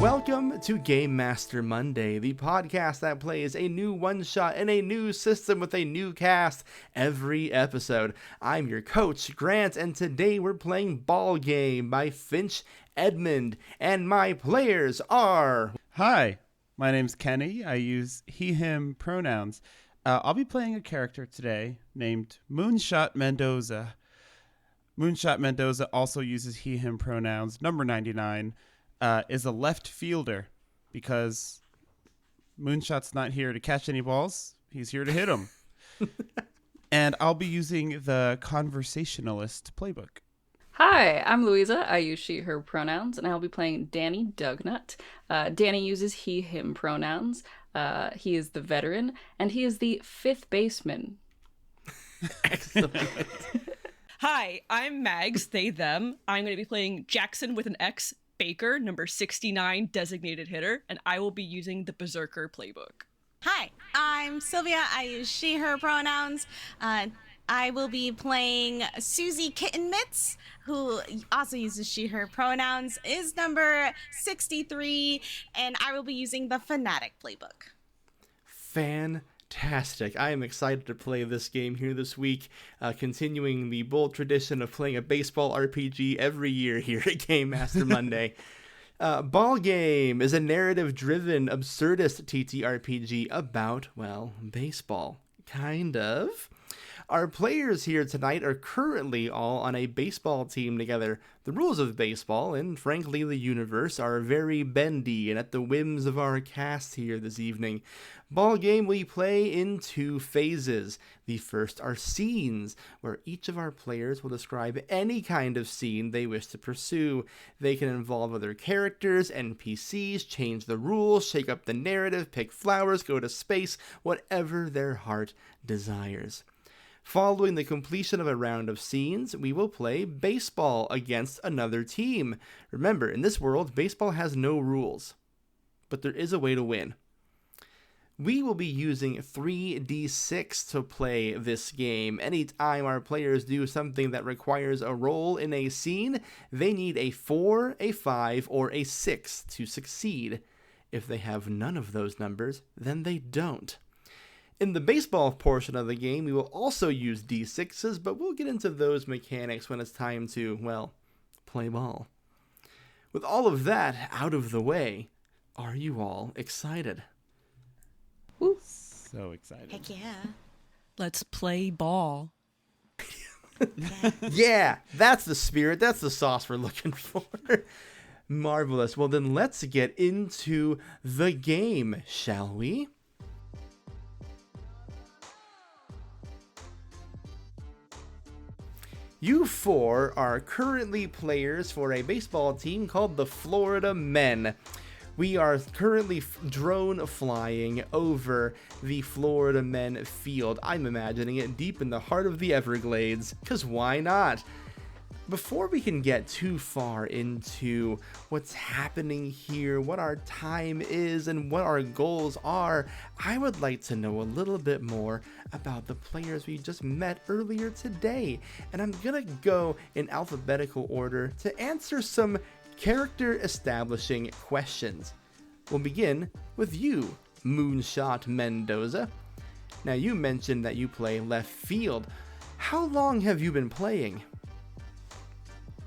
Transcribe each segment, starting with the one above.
Welcome to Game Master Monday, the podcast that plays a new one-shot in a new system with a new cast every episode. I'm your coach, Grant, and today we're playing Ball Game by Finch Edmund, and my players are... Hi, my name's Kenny. I use he, him pronouns. I'll be playing a character today named Moonshot Mendoza. Moonshot Mendoza also uses he, him pronouns. Number 99 is a left fielder because Moonshot's not here to catch any balls. He's here to hit them. And I'll be using the conversationalist playbook. Hi, I'm Louisa. I use she, her pronouns, and I'll be playing Danny Dugnut. Danny uses he, him pronouns. He is the veteran, and he is the fifth baseman. Excellent. Hi, I'm Mags, they, them. I'm going to be playing Jaxson with an X, Baker, number 69, designated hitter, and I will be using the Berserker playbook. Hi, I'm Silvia. I use she, her pronouns. I will be playing Susie, Kitten Mitts, who also uses she, her pronouns, is number 63, and I will be using the Fanatic playbook. Fantastic. I am excited to play this game here this week, continuing the bold tradition of playing a baseball RPG every year here at Game Master Monday. Ball Game is a narrative-driven, absurdist TTRPG about, well, baseball. Kind of. Our players here tonight are currently all on a baseball team together. The rules of baseball, and frankly the universe, are very bendy and at the whims of our cast here this evening. Ball Game we play in two phases. The first are scenes, where each of our players will describe any kind of scene they wish to pursue. They can involve other characters, NPCs, change the rules, shake up the narrative, pick flowers, go to space, whatever their heart desires. Following the completion of a round of scenes, we will play baseball against another team. Remember, in this world, baseball has no rules, but there is a way to win. We will be using 3d6 to play this game. Anytime our players do something that requires a roll in a scene, they need a 4, a 5, or a 6 to succeed. If they have none of those numbers, then they don't. In the baseball portion of the game, we will also use d6s, but we'll get into those mechanics when it's time to, well, play ball. With all of that out of the way, are you all excited? Woo. So excited. Heck yeah. Let's play ball. Yeah, that's the spirit. That's the sauce we're looking for. Marvelous. Well, then let's get into the game, shall we? You four are currently players for a baseball team called the Florida Men. We are currently drone flying over the Florida Men field. I'm imagining it deep in the heart of the Everglades, because why not? Before we can get too far into what's happening here, what our time is, and what our goals are, I would like to know a little bit more about the players we just met earlier today. And I'm gonna go in alphabetical order to answer some character establishing questions. We'll begin with you, Moonshot Mendoza. Now, you mentioned that you play left field. How long have you been playing?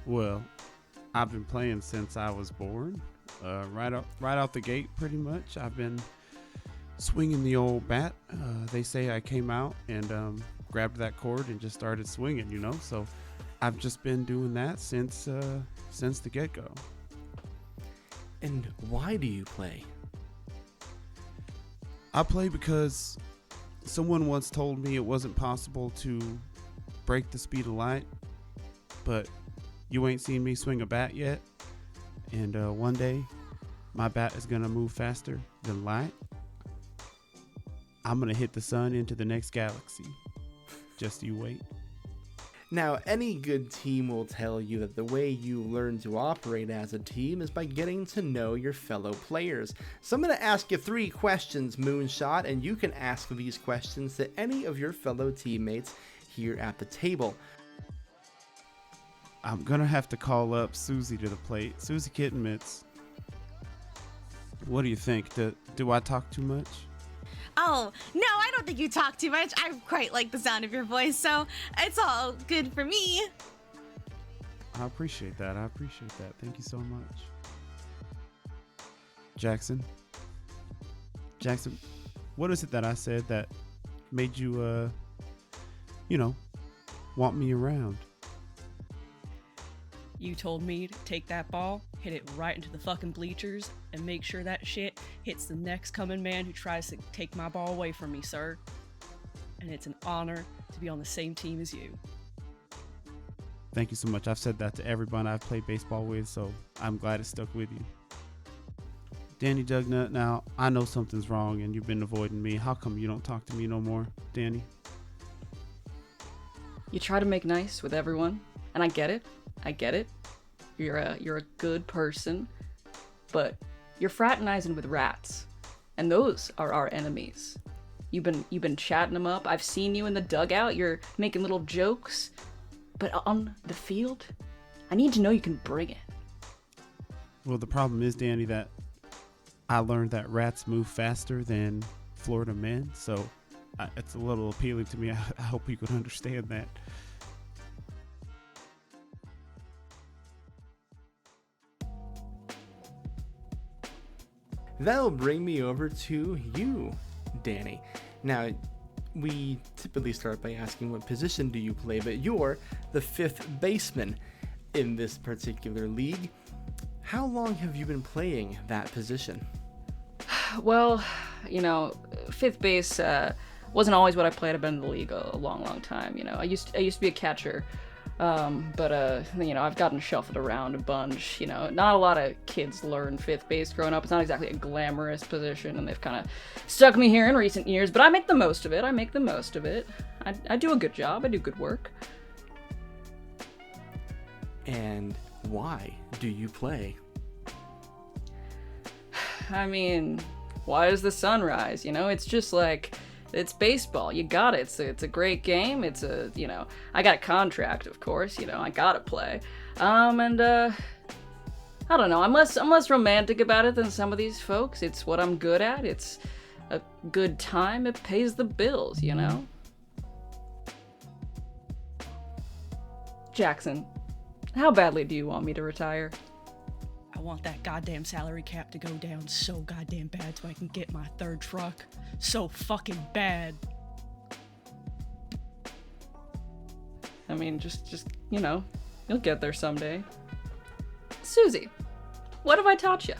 Well, I've been playing since I was born. Right out the gate, pretty much. I've been swinging the old bat. They say I came out and grabbed that cord and just started swinging, you know. So I've just been doing that since the get-go. And why do you play? I play because someone once told me it wasn't possible to break the speed of light, but you ain't seen me swing a bat yet, and one day my bat is gonna move faster than light. I'm gonna hit the sun into the next galaxy. Just you wait. Now, any good team will tell you that the way you learn to operate as a team is by getting to know your fellow players. So I'm going to ask you 3 questions, Moonshot, and you can ask these questions to any of your fellow teammates here at the table. I'm gonna have to call up Susie to the plate. Susie Kitten Mitts. What do you think? Do I talk too much? Oh, no, I don't think you talk too much. I quite like the sound of your voice, so it's all good for me. I appreciate that. Thank you so much. Jaxson, what is it that I said that made you, want me around? You told me to take that ball, hit it right into the fucking bleachers, and make sure that shit hits the next coming man who tries to take my ball away from me, sir. And it's an honor to be on the same team as you. Thank you so much. I've said that to everyone I've played baseball with, so I'm glad it stuck with you. Danny Dugnut, now, I know something's wrong and you've been avoiding me. How come you don't talk to me no more, Danny? You try to make nice with everyone, and I get it. You're a good person, but you're fraternizing with rats, and those are our enemies. You've been chatting them up. I've seen you in the dugout. You're making little jokes, but on the field, I need to know you can bring it. Well, the problem is, Danny, that I learned that rats move faster than Florida men, so it's a little appealing to me. I hope you can understand that. That'll bring me over to you, Danny. Now, we typically start by asking what position do you play, but you're the fifth baseman in this particular league. How long have you been playing that position? Well, fifth base wasn't always what I played. I've been in the league a long time. I used to be a catcher, but I've gotten shuffled around a bunch. Not a lot of kids learn fifth base growing up. It's not exactly a glamorous position, and they've kind of stuck me here in recent years. But I make the most of it. I do a good job. I do good work. And why do you play? I mean, why does the sun rise? It's just like, it's baseball. You got it. It's a great game. I got a contract, of course. I gotta play. I don't know. I'm less romantic about it than some of these folks. It's what I'm good at. It's a good time. It pays the bills. Jaxson, how badly do you want me to retire? I want that goddamn salary cap to go down so goddamn bad so I can get my third truck. So fucking bad. I mean, just you'll get there someday. Susie, what have I taught you?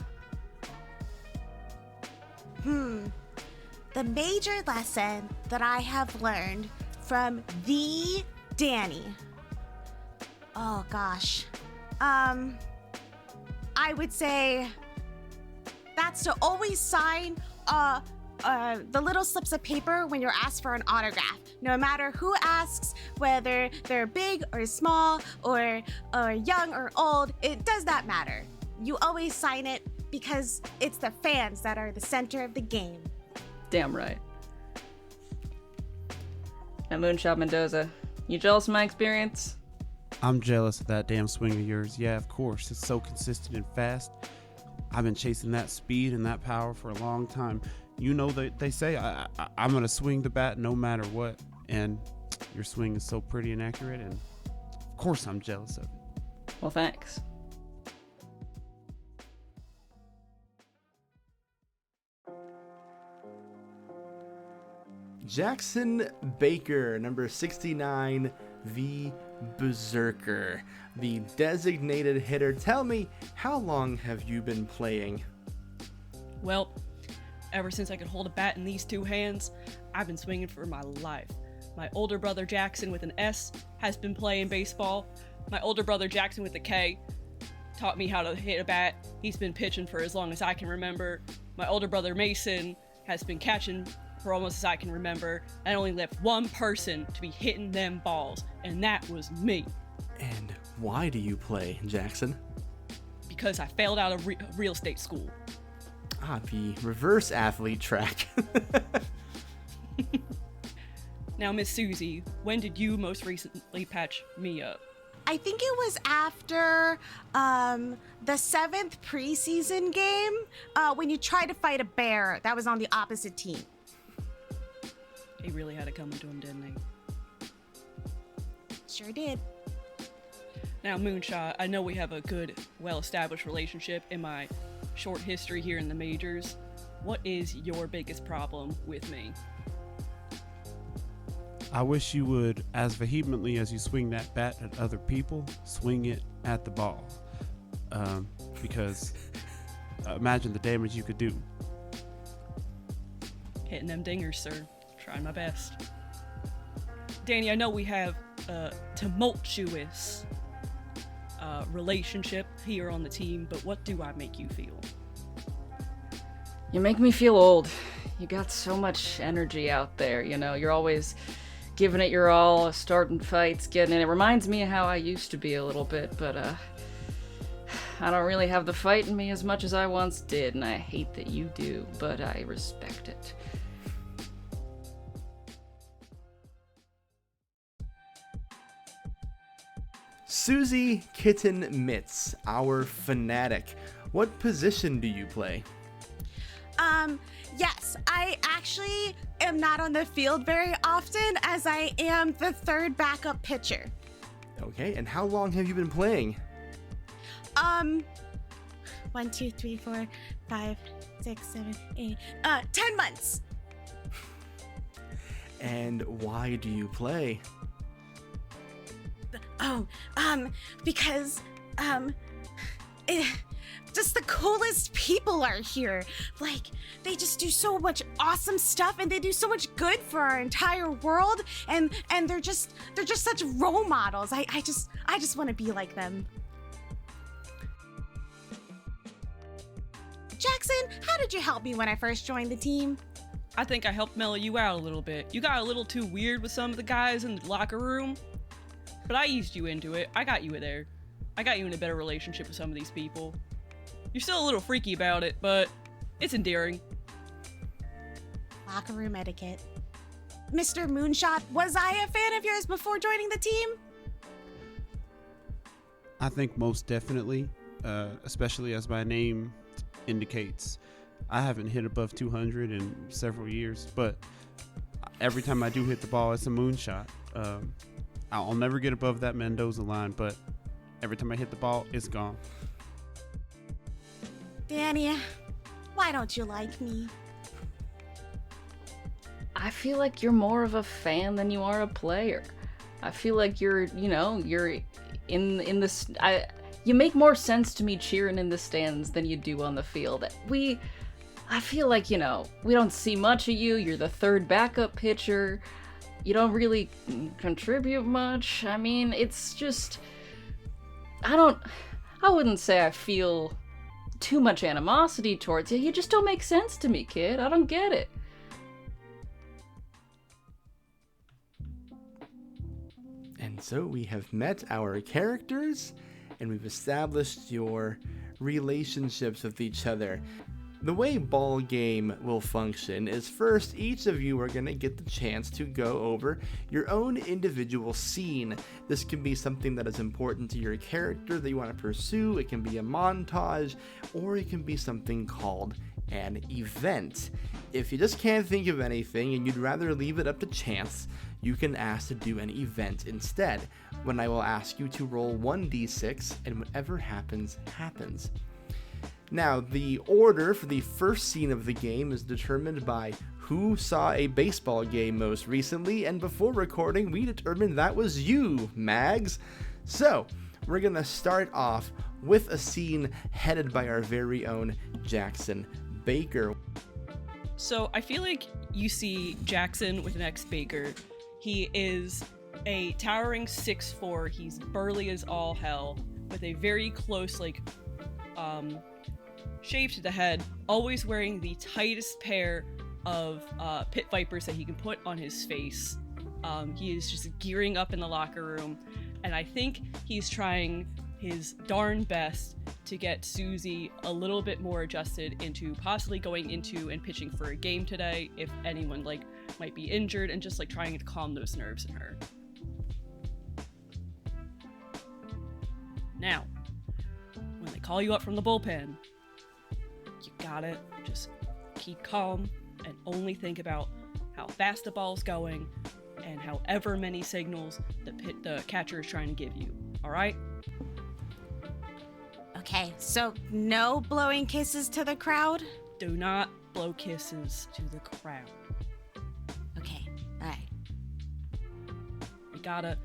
The major lesson that I have learned from the Danny. Oh gosh. I would say that's to always sign the little slips of paper when you're asked for an autograph. No matter who asks, whether they're big or small or young or old, it does not matter. You always sign it because it's the fans that are the center of the game. Damn right. Now, Moonshot Mendoza, you jealous of my experience? I'm jealous of that damn swing of yours. Yeah, of course. It's so consistent and fast. I've been chasing that speed and that power for a long time. They say I'm going to swing the bat no matter what. And your swing is so pretty and accurate. And of course I'm jealous of it. Well, thanks. Jaxson Baker, number 69, the Berserker, the designated hitter. Tell me, how long have you been playing? Well, ever since I could hold a bat in these two hands, I've been swinging for my life. My older brother Jaxson with an S has been playing baseball. My older brother Jaxson with a K taught me how to hit a bat. He's been pitching for as long as I can remember. My older brother Mason has been catching for almost as I can remember. I only left one person to be hitting them balls, and that was me. And why do you play, Jaxson? Because I failed out of real estate school. The reverse athlete track. Now, Miss Susie, when did you most recently patch me up? I think it was after the 7th preseason game when you tried to fight a bear that was on the opposite team. He really had it coming to him, didn't he? Sure did. Now, Moonshot, I know we have a good, well-established relationship in my short history here in the majors. What is your biggest problem with me? I wish you would, as vehemently as you swing that bat at other people, swing it at the ball. Because imagine the damage you could do. Hitting them dingers, sir. Trying my best. Danny, I know we have a tumultuous relationship here on the team, but what do I make you feel? You make me feel old. You got so much energy out there, you know. You're always giving it your all, starting fights, getting in. It reminds me of how I used to be a little bit, but I don't really have the fight in me as much as I once did, and I hate that you do, but I respect it. Susie Kitten Mitts, our fanatic. What position do you play? Yes, I actually am not on the field very often as I am the third backup pitcher. Okay, and how long have you been playing? 1, 2, 3, 4, 5, 6, 7, 8, 10 months. And why do you play? Because, just the coolest people are here. Like, they just do so much awesome stuff, and they do so much good for our entire world, and they're just such role models. I just want to be like them. Jaxson, how did you help me when I first joined the team? I think I helped mellow you out a little bit. You got a little too weird with some of the guys in the locker room, but I eased you into it. I got you there. I got you in a better relationship with some of these people. You're still a little freaky about it, but it's endearing. Locker room etiquette. Mr. Moonshot, was I a fan of yours before joining the team? I think most definitely, especially as my name indicates. I haven't hit above 200 in several years, but every time I do hit the ball, it's a moonshot. I'll never get above that Mendoza line, but every time I hit the ball, it's gone. Danny, why don't you like me? I feel like you're more of a fan than you are a player. I feel like you're in this. You make more sense to me cheering in the stands than you do on the field. I feel like, we don't see much of you. You're the third backup pitcher. You don't really contribute much. I mean, it's just, I wouldn't say I feel too much animosity towards you. You just don't make sense to me, kid. I don't get it. And so we have met our characters, and we've established your relationships with each other. The way ball game will function is first, each of you are going to get the chance to go over your own individual scene. This can be something that is important to your character that you want to pursue. It can be a montage, or it can be something called an event. If you just can't think of anything and you'd rather leave it up to chance, you can ask to do an event instead, when I will ask you to roll 1d6, and whatever happens, happens. Now, the order for the first scene of the game is determined by who saw a baseball game most recently, and before recording, we determined that was you, Mags. So, we're gonna start off with a scene headed by our very own Jaxson Baker. So I feel like you see Jaxson with an ex-Baker. He is a towering 6'4". He's burly as all hell, with a very close, shape to the head, always wearing the tightest pair of pit vipers that he can put on his face. He is just gearing up in the locker room, and I think he's trying his darn best to get Susie a little bit more adjusted into possibly going into and pitching for a game today if anyone might be injured, and just trying to calm those nerves in her. Now, when they call you up from the bullpen, you gotta just keep calm and only think about how fast the ball's going and however many signals the catcher is trying to give you. All right? Okay, so no blowing kisses to the crowd? Do not blow kisses to the crowd. Okay, alright. You gotta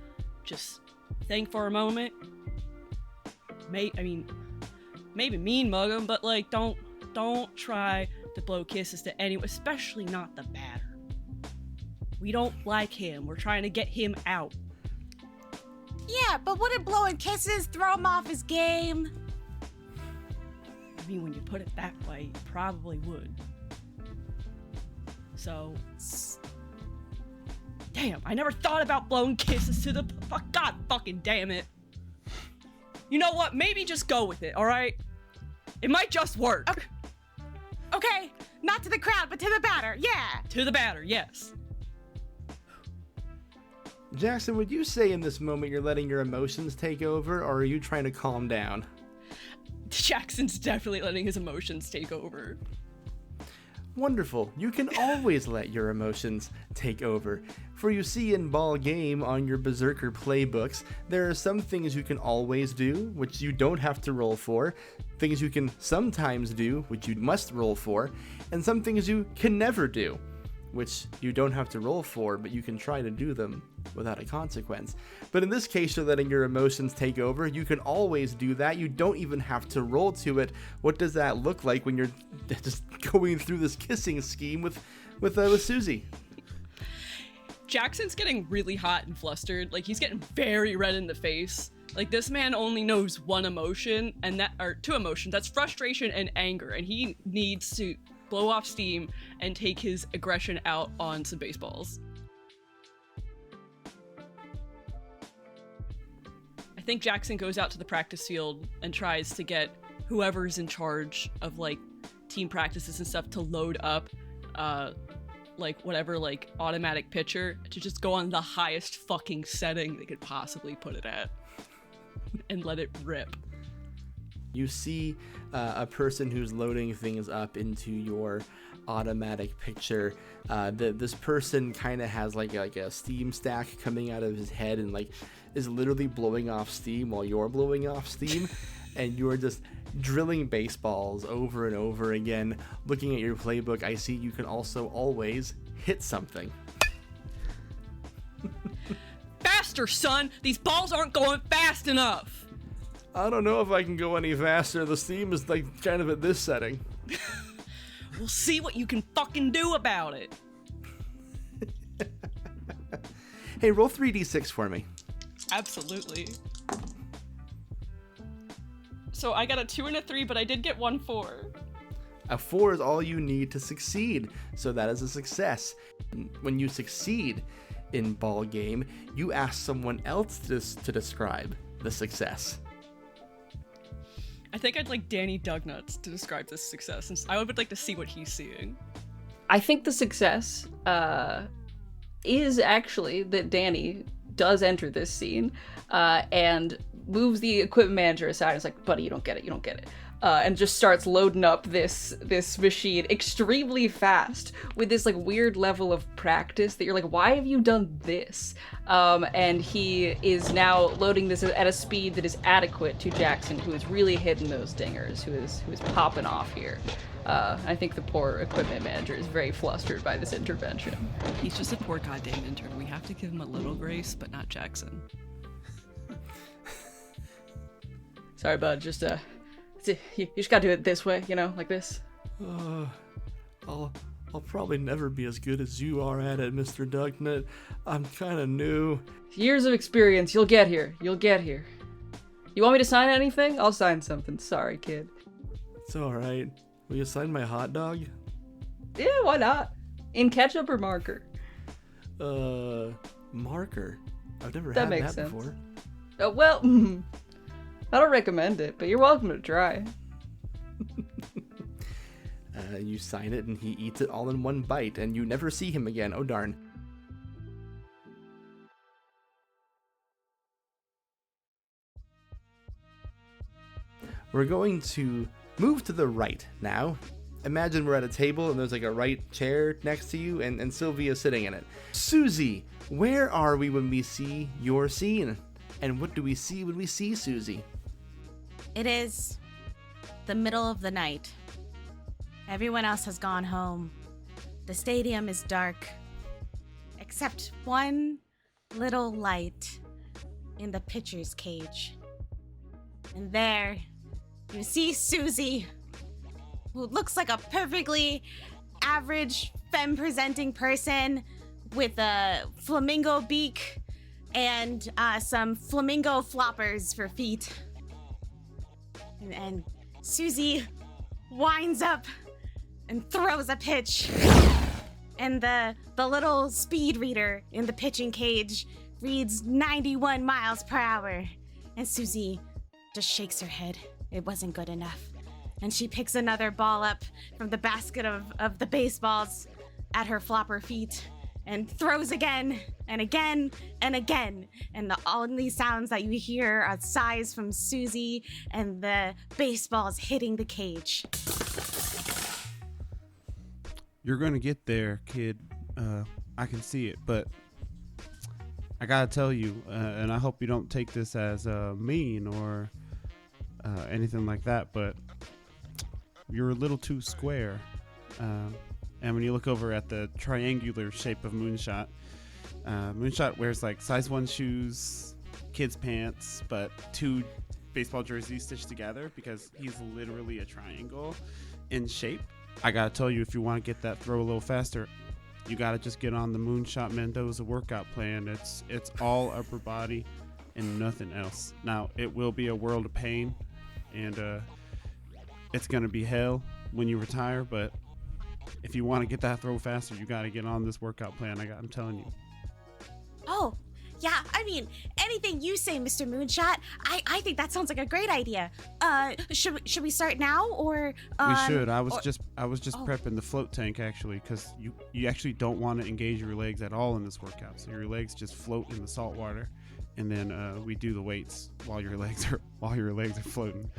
just think for a moment. Maybe mean mug them, but like don't try to blow kisses to anyone, especially not the batter. We don't like him. We're trying to get him out. Yeah, but wouldn't blowing kisses throw him off his game? I mean, when you put it that way, it probably would. So, damn, I never thought about blowing kisses to the... God fucking damn it. You know what? Maybe just go with it, alright? It might just work. Okay, not to the crowd, but to the batter, yeah! To the batter, yes. Jaxson, would you say in this moment you're letting your emotions take over, or are you trying to calm down? Jackson's definitely letting his emotions take over. Wonderful. You can always let your emotions take over. For you see in ball game on your Berserker playbooks, there are some things you can always do, which you don't have to roll for, things you can sometimes do, which you must roll for, and some things you can never do, which you don't have to roll for, but you can try to do them without a consequence. But in this case, you're letting your emotions take over. You can always do that. You don't even have to roll to it. What does that look like when you're just going through this kissing scheme with Susie? Jackson's getting really hot and flustered. Like, he's getting very red in the face. Like, this man only knows one emotion, or two emotions. That's frustration and anger, and he needs to blow off steam and take his aggression out on some baseballs. I think Jaxson goes out to the practice field and tries to get whoever's in charge of, like, team practices and stuff to load up, whatever, automatic pitcher to just go on the highest fucking setting they could possibly put it at and let it rip. You see a person who's loading things up into your automatic picture. This person kind of has like a steam stack coming out of his head and is literally blowing off steam while you're blowing off steam, and you're just drilling baseballs over and over again. Looking at your playbook, I see you can also always hit something. Faster, son! These balls aren't going fast enough! I don't know if I can go any faster. The steam is kind of at this setting. We'll see what you can fucking do about it. Hey, roll 3d6 for me. Absolutely. So I got a 2 and a 3, but I did get 1 4. A 4 is all you need to succeed, so that is a success. When you succeed in ball game, you ask someone else to describe the success. I think I'd like Danny Dugnut to describe this success, since I would like to see what he's seeing. I think the success is actually that Danny does enter this scene and moves the equipment manager aside and is like, buddy, you don't get it. And just starts loading up this machine extremely fast with this weird level of practice that you're like, why have you done this? And he is now loading this at a speed that is adequate to Jaxson, who is really hitting those dingers, who is popping off here. I think the poor equipment manager is very flustered by this intervention. He's just a poor goddamn intern. We have to give him a little grace, but not Jaxson. Sorry, bud. You just gotta do it this way, like this. I'll probably never be as good as you are at it, Mr. Dugnut. I'm kind of new. Years of experience. You'll get here. You want me to sign anything? I'll sign something. Sorry, kid. It's all right. Will you sign my hot dog? Yeah, why not? In ketchup or marker? Marker. I've never That had makes that sense. before. Well, I don't recommend it, but you're welcome to try. You sign it and he eats it all in one bite, and you never see him again. Oh, darn. we're going to move to the right now. Imagine we're at a table and there's like a right chair next to you and Silvia sitting in it. Susie, where are we when we see your scene? And what do we see when we see Susie? It is the middle of the night. Everyone else has gone home. The stadium is dark, except one little light in the pitcher's cage. And there, you see Susie, who looks like a perfectly average femme-presenting person with a flamingo beak and some flamingo floppers for feet. And Susie winds up and throws a pitch. And the little speed reader in the pitching cage reads 91 miles per hour. And Susie just shakes her head. It wasn't good enough. And she picks another ball up from the basket of the baseballs at her flopper feet and throws again and again and again. And the only sounds that you hear are sighs from Susie and the baseballs hitting the cage. You're going to get there, kid. I can see it, but I got to tell you, and I hope you don't take this as mean or anything like that, but you're a little too square. And when you look over at the triangular shape of Moonshot, Moonshot wears like size 1 shoes, kids pants, but 2 baseball jerseys stitched together because he's literally a triangle in shape. I gotta tell you, if you want to get that throw a little faster, you gotta just get on the Moonshot Mendoza workout plan. It's all upper body and nothing else. Now, it will be a world of pain, and it's gonna be hell when you retire, but if you want to get that throw faster, you gotta get on this workout plan. I'm telling you. Oh, yeah, I mean, anything you say, Mr. Moonshot. I think that sounds like a great idea. Should we start now, or we should. I was just prepping the float tank, actually, because you actually don't want to engage your legs at all in this workout. So your legs just float in the salt water, and then we do the weights while your legs are floating.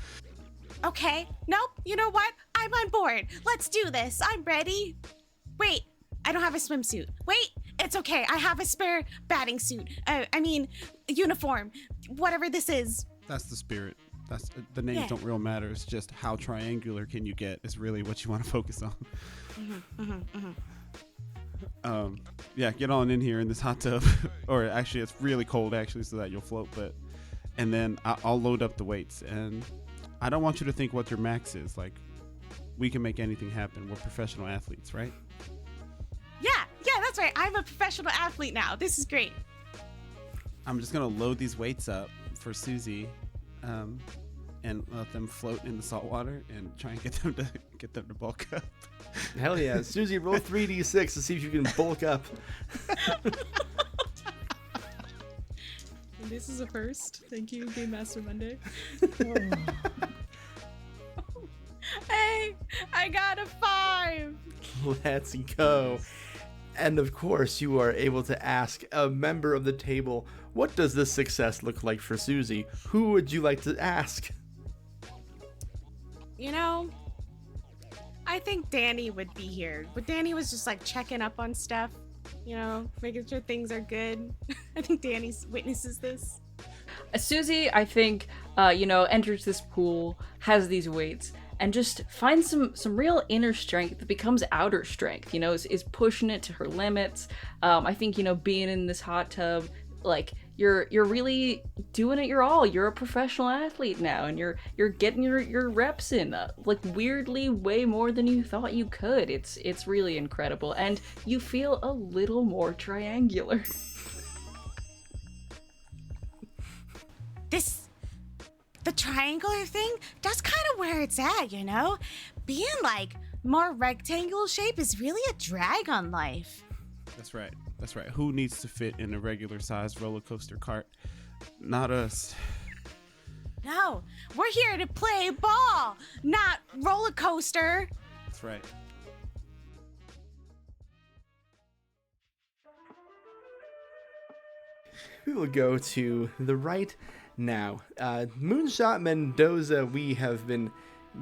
Okay. Nope. You know what? I'm on board. Let's do this. I'm ready. Wait, I don't have a swimsuit. Wait, it's okay. I have a spare batting suit. Uniform. Whatever this is. That's the spirit. That's the names don't real matter. It's just how triangular can you get is really what you want to focus on. Yeah, get on in here in this hot tub, or actually, it's really cold actually, so that you'll float. And then I'll load up the weights, and I don't want you to think what your max is. Like, we can make anything happen. We're professional athletes, right? Yeah, that's right. I'm a professional athlete now. This is great. I'm just gonna load these weights up for Susie, and let them float in the salt water and try and get them to bulk up. Hell yeah. Susie, roll 3d6 to see if you can bulk up. This is a first. Thank you, Game Master Monday. Hey, I got a 5. Let's go. And of course, you are able to ask a member of the table, what does this success look like for Susie? Who would you like to ask? You know, I think Danny would be here. But Danny was just like checking up on stuff, making sure things are good. I think Danny witnesses this. Susie, I think, enters this pool, has these weights, and just finds some real inner strength that becomes outer strength, is pushing it to her limits. I think, being in this hot tub, like, you're really doing it your all. You're a professional athlete now, and you're getting your reps in, like, weirdly way more than you thought you could. It's really incredible, and you feel a little more triangular. The triangular thing, that's kind of where it's at, Being, like, more rectangle shape is really a drag on life. That's right. Who needs to fit in a regular sized roller coaster cart? Not us. No, we're here to play ball, not roller coaster. That's right. We will go to the right Now, Moonshot Mendoza, we have been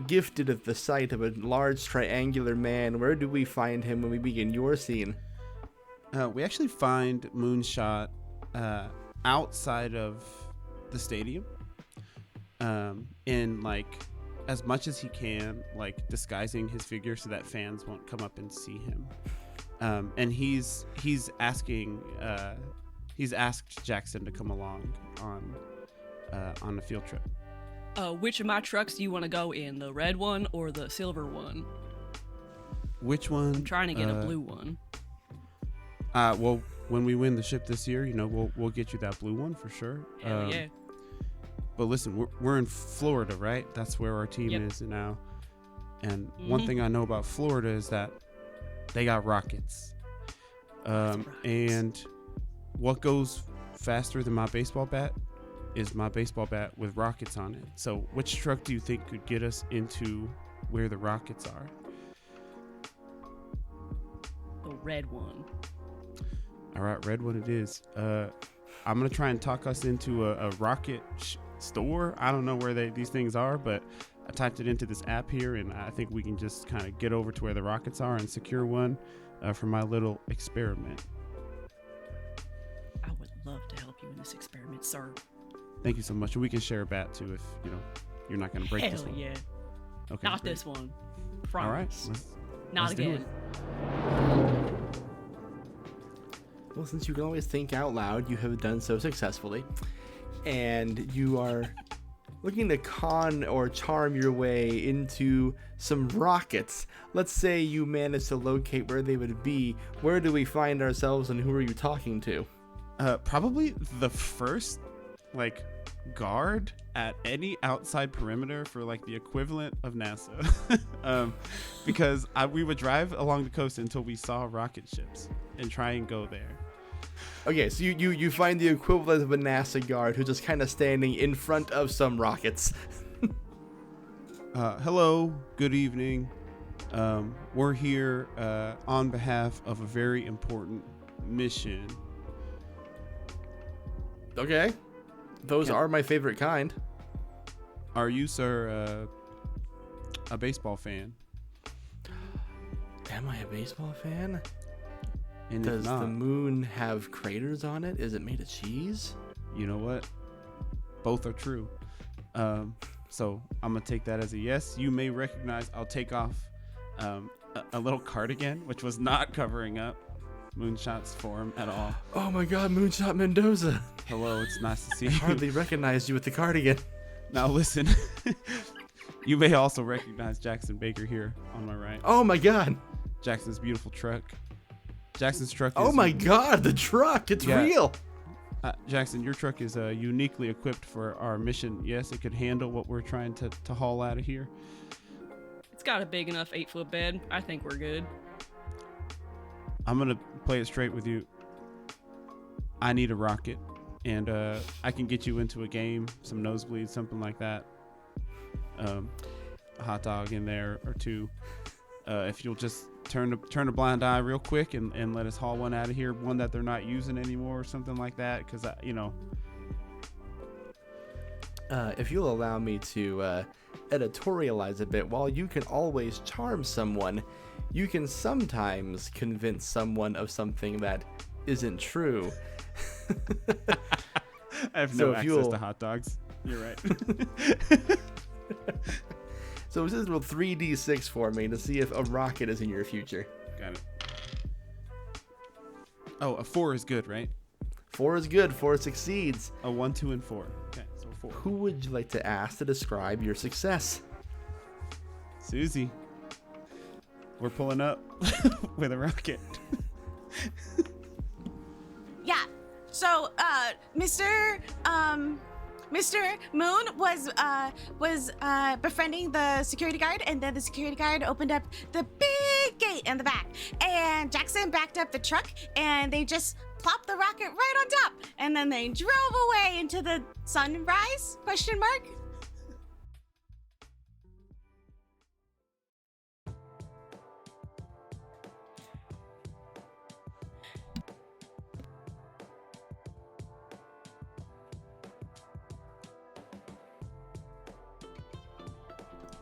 gifted at the sight of a large triangular man. Where do we find him when we begin your scene? We actually find Moonshot outside of the stadium, in like as much as he can, like disguising his figure so that fans won't come up and see him. And he's asking, he's asked Jaxson to come along on a field trip. Which of my trucks do you want to go in? The red one or the silver one? Which one? I'm trying to get a blue one. Well, when we win the ship this year, you know, we'll get you that blue one for sure. Hell yeah. But listen, we're in Florida, right? That's where our team is now. And one thing I know about Florida is that they got rockets. And what goes faster than my baseball bat is my baseball bat with rockets on it. So which truck do you think could get us into where the rockets are? The red one. All right, red one it is. I'm going to try and talk us into a rocket store. I don't know where these things are, but I typed it into this app here, and I think we can just kind of get over to where the rockets are and secure one for my little experiment. I would love to help you in this experiment, sir. Thank you so much. We can share a bat too if you're not going to break this one. Hell yeah. Okay. Not great. this one. All right. Promise. Not let's do again. Well, since you can always think out loud, you have done so successfully. And you are looking to con or charm your way into some rockets. Let's say you manage to locate where they would be. Where do we find ourselves and who are you talking to? Probably the first, guard at any outside perimeter for, the equivalent of NASA. Because we would drive along the coast until we saw rocket ships and try and go there. Okay, so you find the equivalent of a NASA guard who's just kind of standing in front of some rockets. Hello, good evening. We're here on behalf of a very important mission. Okay. Those are my favorite kind. Are you, sir, a baseball fan? Am I a baseball fan? And Does if not, the moon have craters on it? Is it made of cheese? you know what? Both are true. So I'm going to take that as a yes. You may recognize, I'll take off a little cardigan, which was not covering up Moonshot's form at all. Oh my god, Moonshot Mendoza. Hello, it's nice to see I you. hardly recognized you with the cardigan. Now listen, you may also recognize Jaxson Baker here on my right. Oh my god. Jackson's beautiful truck. Jackson's truck is... Oh my god, the truck. It's Yeah. real. Jaxson, your truck is uniquely equipped for our mission. Yes, it could handle what we're trying to haul out of here. It's got a big enough 8-foot bed. I think we're good. I'm going to play it straight with you. I need a rocket, and I can get you into a game, some nosebleeds, something like that. A hot dog in there or two. If you'll just turn a blind eye real quick and let us haul one out of here, one that they're not using anymore or something like that, because If you'll allow me to editorialize a bit, while you can always charm someone, you can sometimes convince someone of something that isn't true. I have So no if access you'll- to hot dogs. You're right. So just roll 3d6 for me to see if a rocket is in your future. Got it. Oh, a 4 is good, right? 4 is good, 4 succeeds. A 1, 2, and 4. Okay, so 4. Who would you like to ask to describe your success? Susie. We're pulling up with a rocket. Yeah. So, Mr. Moon was befriending the security guard, and then the security guard opened up the big gate in the back, and Jaxson backed up the truck, and they just plopped the rocket right on top, and then they drove away into the sunrise? Question mark.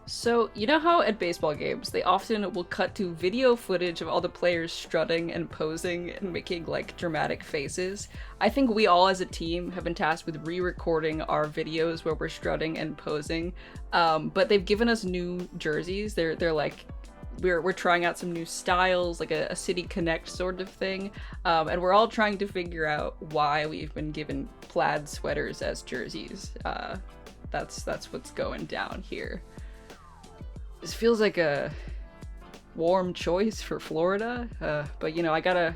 So, you know how at baseball games, they often will cut to video footage of all the players strutting and posing and making, like, dramatic faces? I think we all as a team have been tasked with re-recording our videos where we're strutting and posing, but they've given us new jerseys. They're like, we're trying out some new styles, like a City Connect sort of thing, and we're all trying to figure out why we've been given plaid sweaters as jerseys. That's what's going down here. This feels like a warm choice for Florida, but you know, I gotta,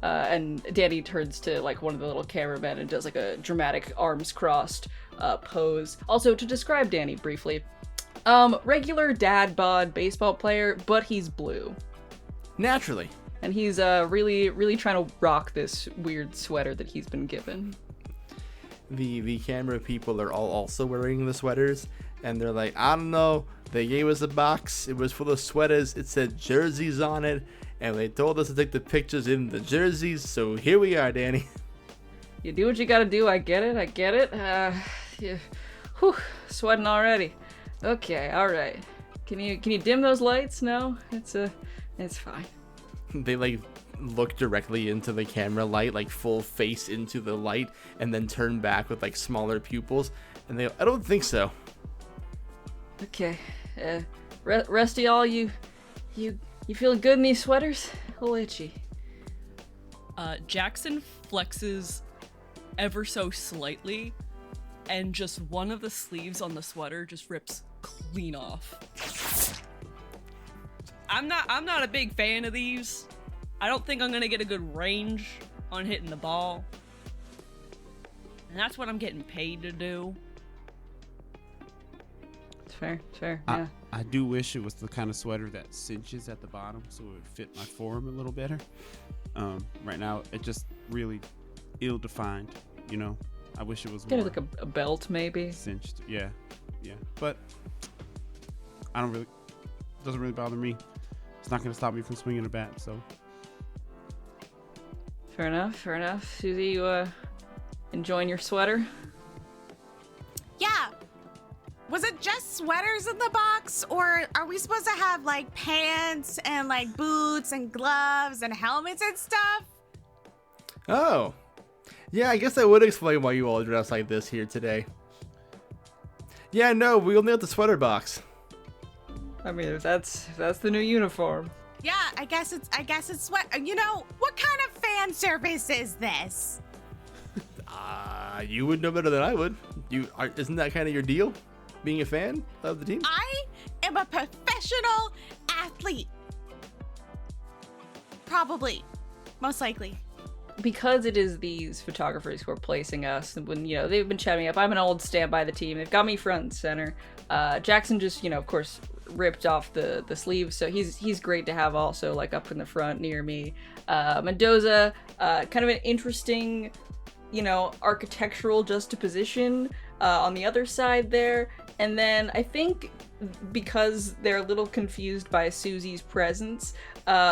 and Danny turns to like one of the little cameramen and does like a dramatic arms crossed pose. Also, to describe Danny briefly, regular dad bod baseball player, but he's blue. Naturally. And he's really trying to rock this weird sweater that he's been given. The camera people are all also wearing the sweaters, and they're like, I don't know, they gave us a box, it was full of sweaters, it said jerseys on it, and they told us to take the pictures in the jerseys, so here we are, Danny. You do what you gotta do, I get it. Yeah. Whew, sweating already. Okay, alright. Can you dim those lights? No? It's fine. They like look directly into the camera light, like full face into the light, and then turn back with like smaller pupils, and they, I don't think so. Okay, rest of y'all, you feeling good in these sweaters? A little itchy. Jaxson flexes ever so slightly, and just one of the sleeves on the sweater just rips clean off. I'm not a big fan of these. I don't think I'm gonna get a good range on hitting the ball. And that's what I'm getting paid to do. It's fair, yeah. I do wish it was the kind of sweater that cinches at the bottom so it would fit my form a little better. Right now, it just really ill-defined, you know? I wish it was Get more like a belt, maybe. cinched. Yeah. But I don't really, doesn't really bother me. It's not going to stop me from swinging a bat, so. Fair enough. Susie, you enjoying your sweater? Yeah. Was it just sweaters in the box, or are we supposed to have like pants and like boots and gloves and helmets and stuff? Oh. Yeah, I guess that would explain why you all dress like this here today. Yeah, no, we only have the sweater box. I mean, if that's the new uniform. Yeah, I guess it's sweat. You know, what kind of fan service is this? You would know better than I would. Isn't that kind of your deal? Being a fan of the team? I am a professional athlete. Probably. Most likely. Because it is these photographers who are placing us, and when, you know, they've been chatting me up, I'm an old standby the team, they've got me front and center. Jaxson just, you know, of course, ripped off the sleeves, so he's great to have also, like, up in the front near me. Mendoza, kind of an interesting, you know, architectural juxtaposition on the other side there. And then I think because they're a little confused by Susie's presence,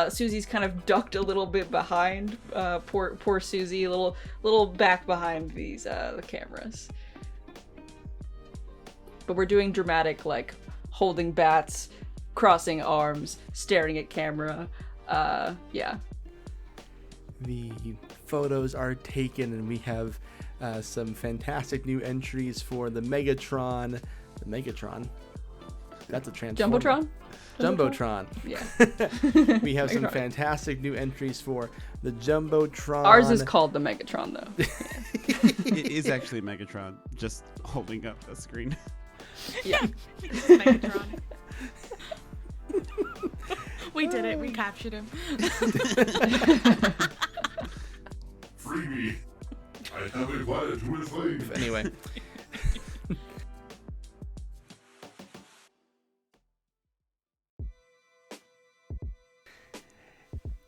Susie's kind of ducked a little bit behind. Poor Susie, a little back behind these the cameras. But we're doing dramatic, like, holding bats, crossing arms, staring at camera. Yeah. The photos are taken, and we have some fantastic new entries for the Megatron. The Megatron? That's a transformer. Jumbotron? Yeah. We have some fantastic new entries for the Jumbotron. Ours is called the Megatron, though. It is actually Megatron, just holding up the screen. Yeah. Megatron. We did it. We captured him. Freebie. I have invited to his slave. Anyway.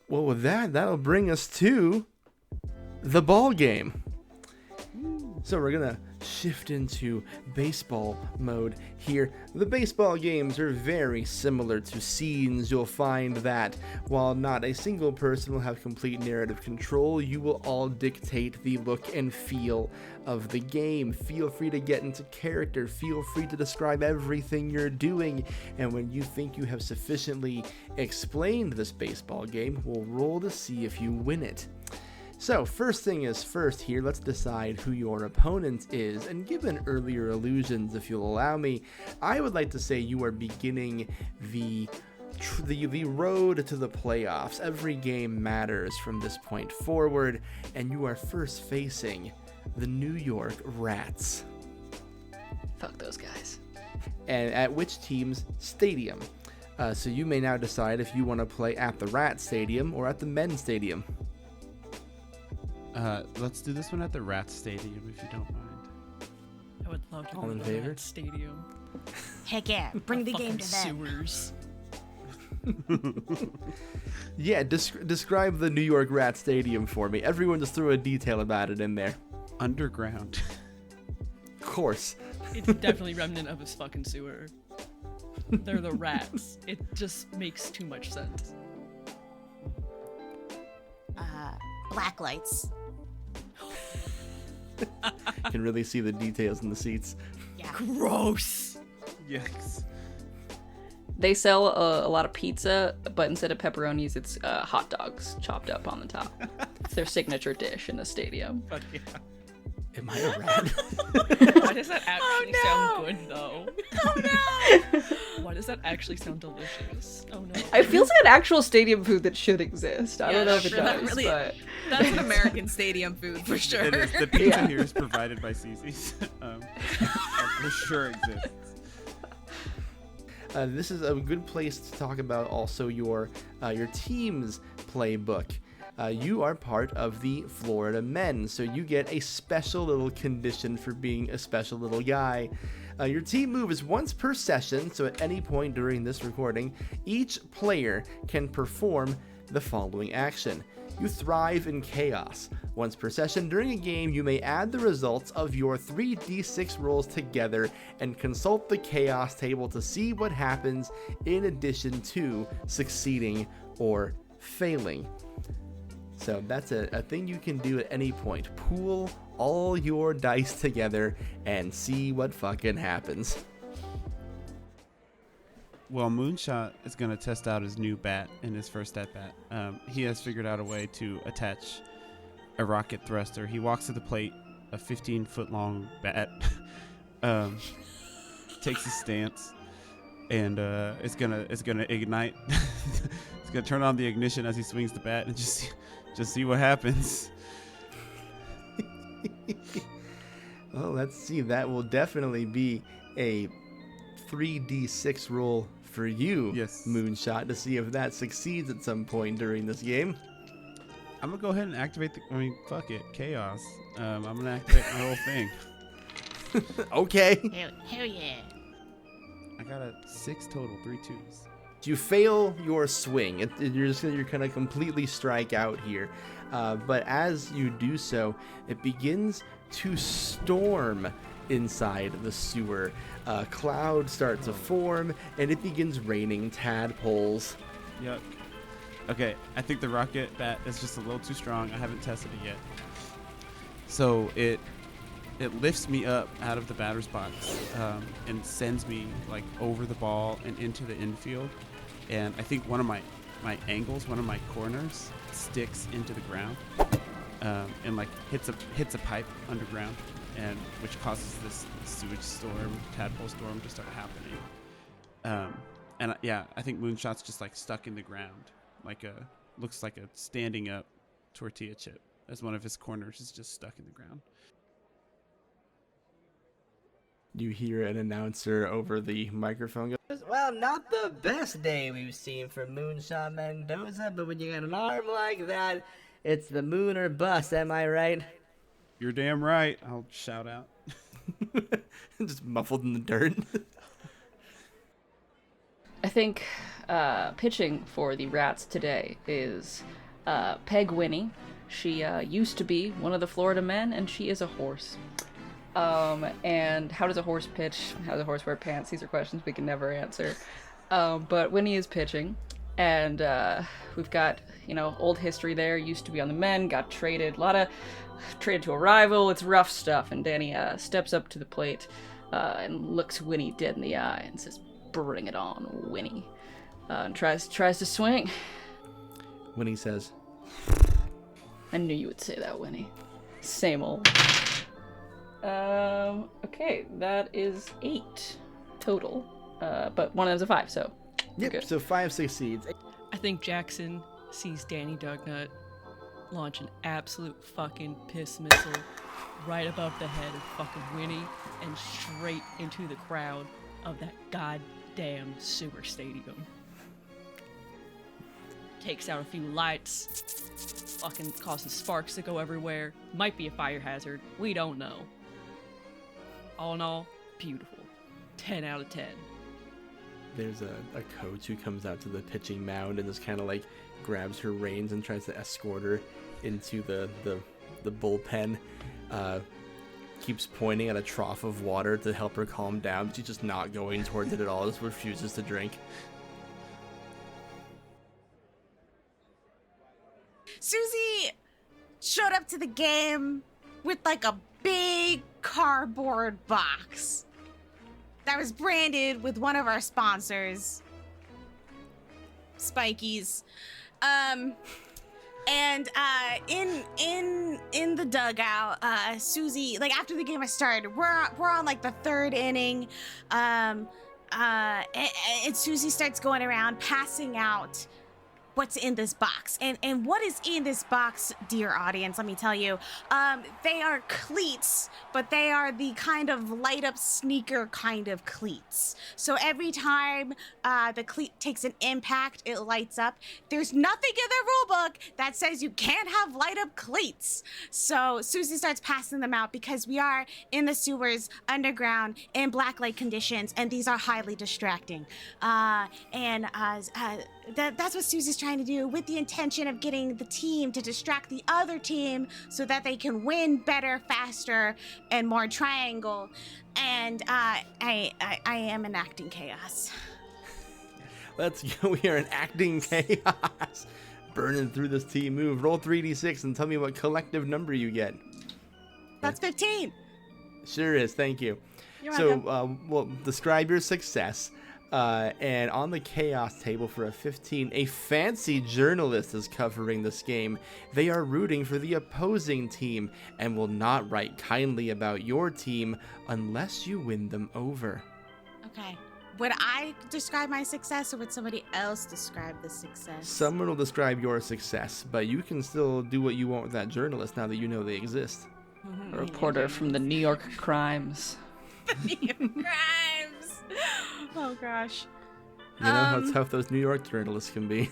Well, with that'll bring us to the ball game. So we're gonna shift into baseball mode here. The baseball games are very similar to scenes. You'll find that while not a single person will have complete narrative control, you will all dictate the look and feel of the game. Feel free to get into character. Feel free to describe everything you're doing. And when you think you have sufficiently explained this baseball game, we'll roll to see if you win it. So, first thing is first here, let's decide who your opponent is, and given earlier illusions, if you'll allow me, I would like to say you are beginning the road to the playoffs. Every game matters from this point forward, and you are first facing the New York Rats. Fuck those guys. And at which team's stadium? So you may now decide if you want to play at the Rat Stadium or at the Men's Stadium. Let's do this one at the Rat Stadium, if you don't mind. I would love to All go in to favor? that stadium. Heck yeah, bring the game to them. Sewers. Yeah, describe the New York Rat Stadium for me. Everyone just threw a detail about it in there. Underground. Of course. It's definitely remnant of his fucking sewer. They're the rats. It just makes too much sense. Black lights. Can really see the details in the seats. Yeah. Gross. Yikes. They sell a lot of pizza, but instead of pepperonis, it's hot dogs chopped up on the top. It's their signature dish in the stadium. Fuck yeah. Am I a rat? Why does that actually sound good, though? Oh no! Why does that actually sound delicious? Oh no. It feels like an actual stadium food that should exist. I don't know if it that does, really- but That's an American stadium food for sure. It is. The pizza Yeah. here is provided by Susie's. That for sure exists. This is a good place to talk about also your team's playbook. You are part of the Florida Men, so you get a special little condition for being a special little guy. Your team move is once per session, so at any point during this recording, each player can perform the following action. You thrive in chaos. Once per session during a game, you may add the results of your 3d6 rolls together and consult the chaos table to see what happens in addition to succeeding or failing. So that's a thing you can do at any point. Pool all your dice together and see what fucking happens. Well, Moonshot is going to test out his new bat in his first at-bat. He has figured out a way to attach a rocket thruster. He walks to the plate, a 15-foot-long bat, takes his stance, and it's gonna ignite. It's gonna turn on the ignition as he swings the bat and just see what happens. Well, let's see. That will definitely be a 3d6 roll for you, Yes. Moonshot, to see if that succeeds at some point during this game. I'm gonna go ahead and activate fuck it, chaos. I'm gonna activate my whole thing. Okay. Hell yeah. I got a 6 total, 3 2s. You fail your swing. You're gonna completely strike out here. But as you do so, it begins to storm inside the sewer. A cloud starts to form, and it begins raining tadpoles. Yuck. Okay, I think the rocket bat is just a little too strong. I haven't tested it yet. So it lifts me up out of the batter's box and sends me like over the ball and into the infield. And I think one of my angles, one of my corners, sticks into the ground and like hits a pipe underground, and which causes this sewage storm, tadpole storm to start happening. I think Moonshot's just like stuck in the ground, looks like a standing up tortilla chip, as one of his corners is just stuck in the ground. You hear an announcer over the microphone go, Well, not the best day we've seen for Moonshot Mendoza, but when you got an arm like that, it's the moon or bust, am I right? You're damn right. I'll shout out. just muffled in the dirt. I think pitching for the Rats today is Peg Winnie. She used to be one of the Florida Men, and she is a horse. And how does a horse pitch? How does a horse wear pants? These are questions we can never answer. But Winnie is pitching, and we've got, old history there. Used to be on the men, got traded. Traded to a rival. It's rough stuff. And Danny steps up to the plate and looks Winnie dead in the eye and says, "Bring it on, Winnie." And tries to swing. Winnie says, "I knew you would say that, Winnie." Same old. Okay, that is 8 total. But one of them's a 5, so yep, good. so 5 succeeds. I think Jaxson sees Danny Dugnut launch an absolute fucking piss missile right above the head of fucking Winnie and straight into the crowd of that goddamn sewer stadium. Takes out a few lights, fucking causes sparks to go everywhere. Might be a fire hazard, we don't know. All in all, beautiful. 10 out of 10. There's a coach who comes out to the pitching mound and just kind of like grabs her reins and tries to escort her into the bullpen. Keeps pointing at a trough of water to help her calm down, but she's just not going towards it at all, just refuses to drink. Susie showed up to the game with like a big cardboard box that was branded with one of our sponsors, Spikies. And in the dugout, Susie, like after the game has started, we're on like the 3rd inning, and Susie starts going around passing out what's in this box. And what is in this box, dear audience, let me tell you, they are cleats, but they are the kind of light up sneaker kind of cleats. So every time the cleat takes an impact, it lights up. There's nothing in the rule book that says you can't have light up cleats. So Susie starts passing them out because we are in the sewers underground in black light conditions, and these are highly distracting. That's what Susie's trying to do, with the intention of getting the team to distract the other team so that they can win better, faster, and more triangle. And I am enacting chaos. Let's go. We are enacting chaos. Burning through this team move. Roll 3d6 and tell me what collective number you get. That's 15. Sure is. Thank you. You're welcome. Well, describe your success. And on the chaos table for a 15, a fancy journalist is covering this game. They are rooting for the opposing team and will not write kindly about your team unless you win them over. Okay. Would I describe my success, or would somebody else describe the success? Someone will describe your success, but you can still do what you want with that journalist now that you know they exist. A reporter from the New York Crimes. The New York Crimes! Oh, gosh. You know how tough those New York journalists can be.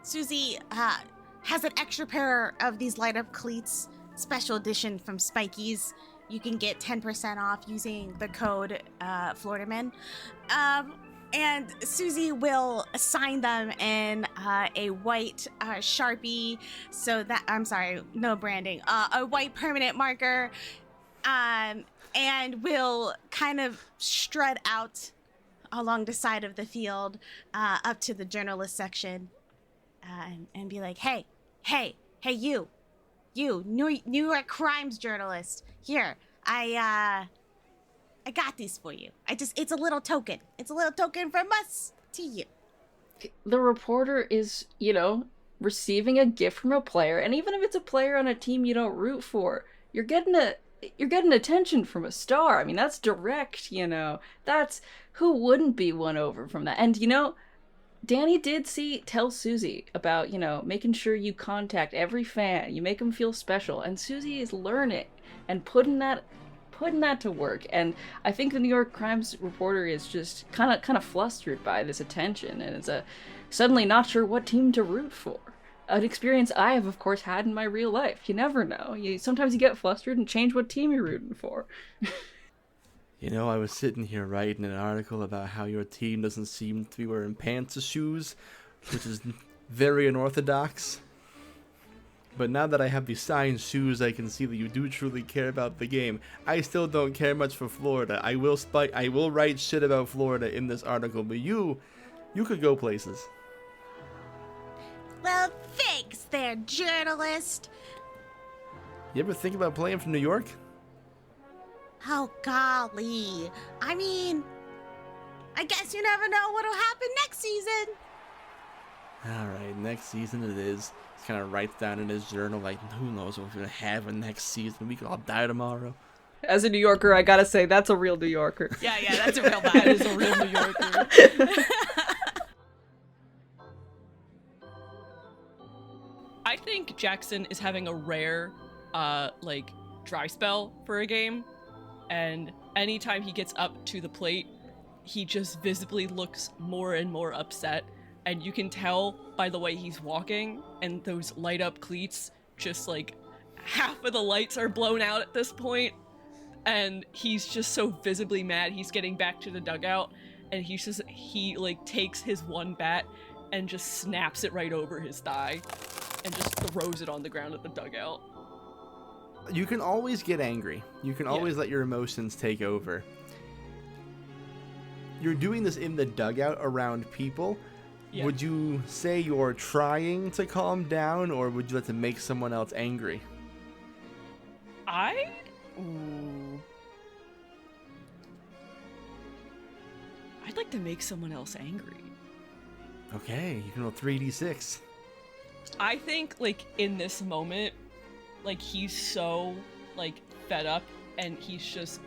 Susie has an extra pair of these light-up cleats, special edition from Spikies. You can get 10% off using the code FloridaMan. And Susie will assign them in a white Sharpie, no branding, a white permanent marker, and will kind of strut out along the side of the field up to the journalist section and be like, hey, you, New York Crimes journalist, here, I got these for you. It's a little token. It's a little token from us to you. The reporter is, receiving a gift from a player, and even if it's a player on a team you don't root for, you're getting attention from a star. I mean, that's direct, That's, who wouldn't be won over from that? And, Danny did tell Susie about, making sure you contact every fan, you make them feel special, and Susie is learning and putting that to work. And I think the New York Crimes reporter is just kind of flustered by this attention, and is suddenly not sure what team to root for. An experience I have, of course, had in my real life. You never know. Sometimes you get flustered and change what team you're rooting for. I was sitting here writing an article about how your team doesn't seem to be wearing pants or shoes, which is very unorthodox. But now that I have the signed shoes, I can see that you do truly care about the game. I still don't care much for Florida. I will write shit about Florida in this article, but you could go places. Well, thanks there, journalist. You ever think about playing for New York? Oh, golly. I mean, I guess you never know what'll happen next season. All right, next season it is. He kind of writes down in his journal, like, who knows what we're going to have in next season. We could all die tomorrow. As a New Yorker, I gotta say, that's a real New Yorker. Yeah, that's a real vibe. That is a real New Yorker. I think Jaxson is having a rare, dry spell for a game. And anytime he gets up to the plate, he just visibly looks more and more upset. And you can tell by the way he's walking and those light up cleats, just like half of the lights are blown out at this point. And he's just so visibly mad. He's getting back to the dugout and he takes his one bat and just snaps it right over his thigh and just throws it on the ground at the dugout. You can always get angry. You can always let your emotions take over. You're doing this in the dugout around people. Yeah. Would you say you're trying to calm down, or would you like to make someone else angry? I'd like to make someone else angry. Okay, you can roll 3d6. I think, in this moment, he's so, fed up, and he's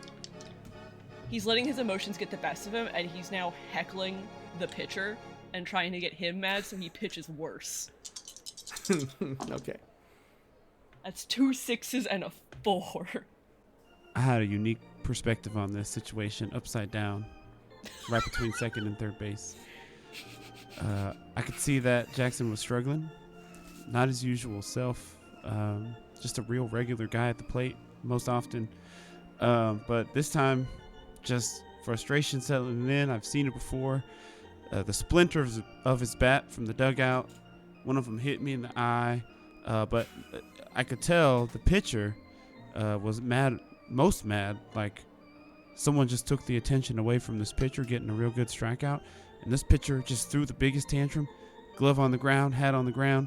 letting his emotions get the best of him, and he's now heckling the pitcher and trying to get him mad so he pitches worse. Okay. That's 2 6s and a 4. I had a unique perspective on this situation, upside down, right between second and third base. I could see that Jaxson was struggling, not his usual self, just a real regular guy at the plate most often. But this time, just frustration settling in. I've seen it before. The splinters of his bat from the dugout, one of them hit me in the eye, but I could tell the pitcher was most mad, like someone just took the attention away from this pitcher getting a real good strikeout, and this pitcher just threw the biggest tantrum, glove on the ground, hat on the ground,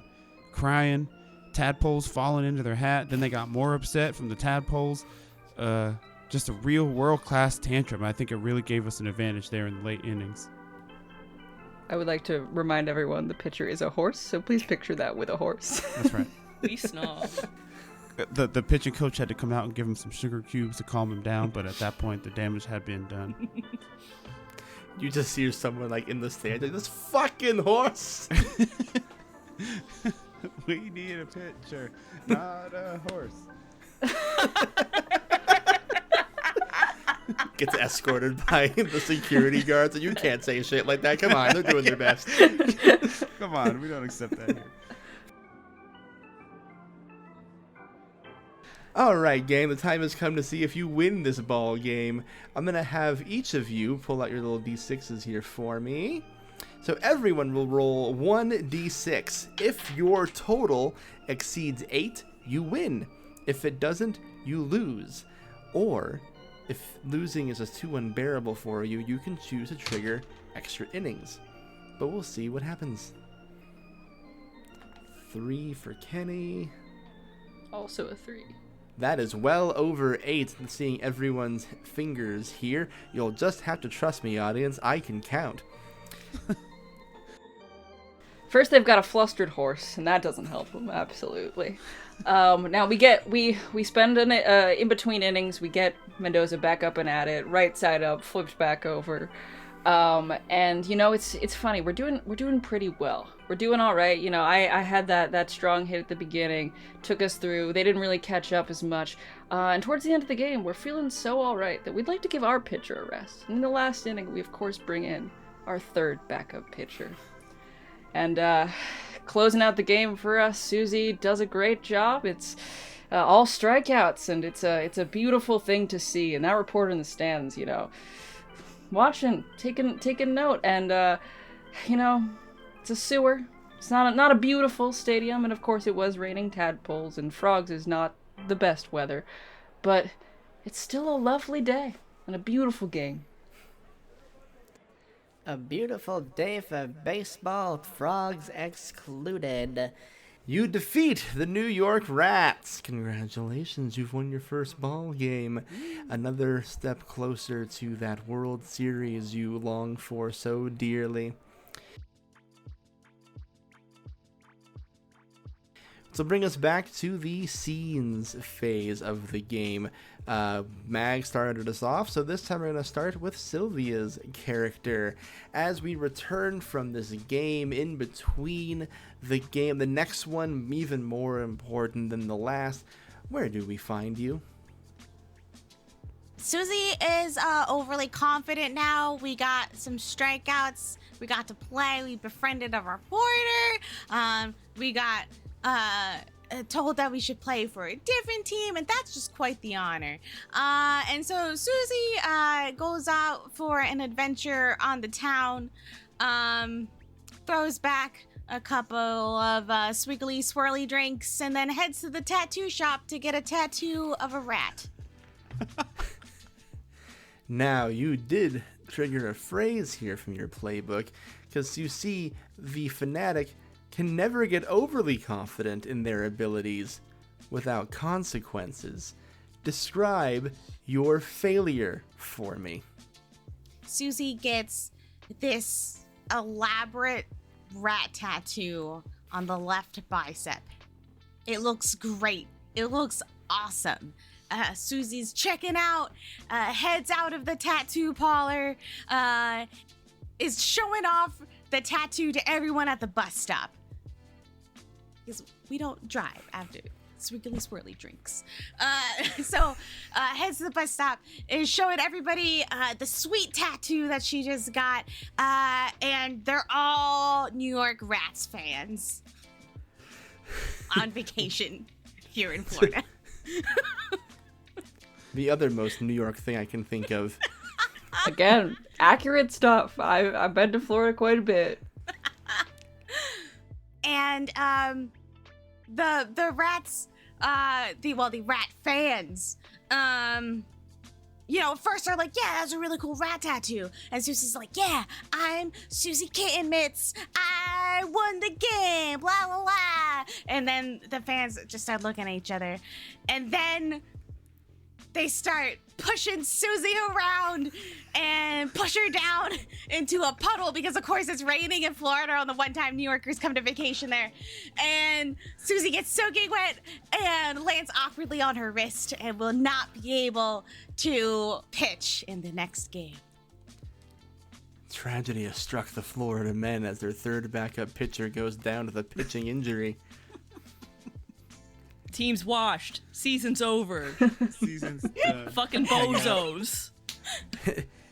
crying, tadpoles falling into their hat. Then they got more upset from the tadpoles. Just a real world-class tantrum. I think it really gave us an advantage there in the late innings. I would like to remind everyone the pitcher is a horse, so please picture that with a horse. That's right. We snob. The pitching coach had to come out and give him some sugar cubes to calm him down, but at that point, the damage had been done. You just hear someone in the stands, this fucking horse! We need a pitcher, not a horse. Gets escorted by the security guards, and you can't say shit like that. Come on, they're doing their best. Come on, we don't accept that here. All right, gang, the time has come to see if you win this ball game. I'm going to have each of you pull out your little d6s here for me. So everyone will roll 1d6. If your total exceeds 8, you win. If it doesn't, you lose. Or if losing is just too unbearable for you, you can choose to trigger extra innings. But we'll see what happens. 3 for Kenny. Also a 3. That is well over 8. Seeing everyone's fingers here, you'll just have to trust me, audience. I can count. First, they've got a flustered horse, and that doesn't help them, absolutely. Now we spend in between innings, we get Mendoza back up and at it, right side up, flips back over, and it's funny. We're doing pretty well. We're doing all right. I had that strong hit at the beginning, took us through. They didn't really catch up as much, and towards the end of the game, we're feeling so all right that we'd like to give our pitcher a rest. And in the last inning, we of course bring in our third backup pitcher. And closing out the game for us, Susie does a great job. It's all strikeouts, and it's a beautiful thing to see. And that reporter in the stands, watching, taking note, and it's a sewer. It's not a beautiful stadium, and of course it was raining tadpoles, and frogs is not the best weather, but it's still a lovely day and a beautiful game. A beautiful day for baseball, frogs excluded. You defeat the New York Rats. Congratulations, you've won your first ball game. Another step closer to that World Series you long for so dearly. So bring us back to the scenes phase of the game. Mag started us off, so this time we're going to start with Silvia's character. As we return from this game, in between the game, the next one even more important than the last, where do we find you? Susie is overly confident now. We got some strikeouts. We got to play. We befriended a reporter. We got told that we should play for a different team, and that's just quite the honor. And so Susie goes out for an adventure on the town, throws back a couple of swiggly swirly drinks, and then heads to the tattoo shop to get a tattoo of a rat. Now, you did trigger a phrase here from your playbook, because you see the fanatic can never get overly confident in their abilities without consequences. Describe your failure for me. Susie gets this elaborate rat tattoo on the left bicep. It looks great. It looks awesome. Susie's checking out, heads out of the tattoo parlor, is showing off the tattoo to everyone at the bus stop. Because we don't drive after swiggly swirly drinks. So heads to the bus stop, is showing everybody the sweet tattoo that she just got, and they're all New York Rats fans on vacation here in Florida. The other most New York thing I can think of. Again, accurate stuff. I've been to Florida quite a bit. And the rats, the rat fans, at first are like, yeah, that's a really cool rat tattoo. And Susie's like, yeah, I'm Susie Kitten Mitts. I won the game, blah, blah, blah. And then the fans just start looking at each other. And then they start pushing Susie around and push her down into a puddle because, of course, it's raining in Florida on the one time New Yorkers come to vacation there. And Susie gets soaking wet and lands awkwardly on her wrist and will not be able to pitch in the next game. Tragedy has struck the Florida men as their third backup pitcher goes down with a pitching injury. Team's washed. Season's over. Season's Fucking bozos.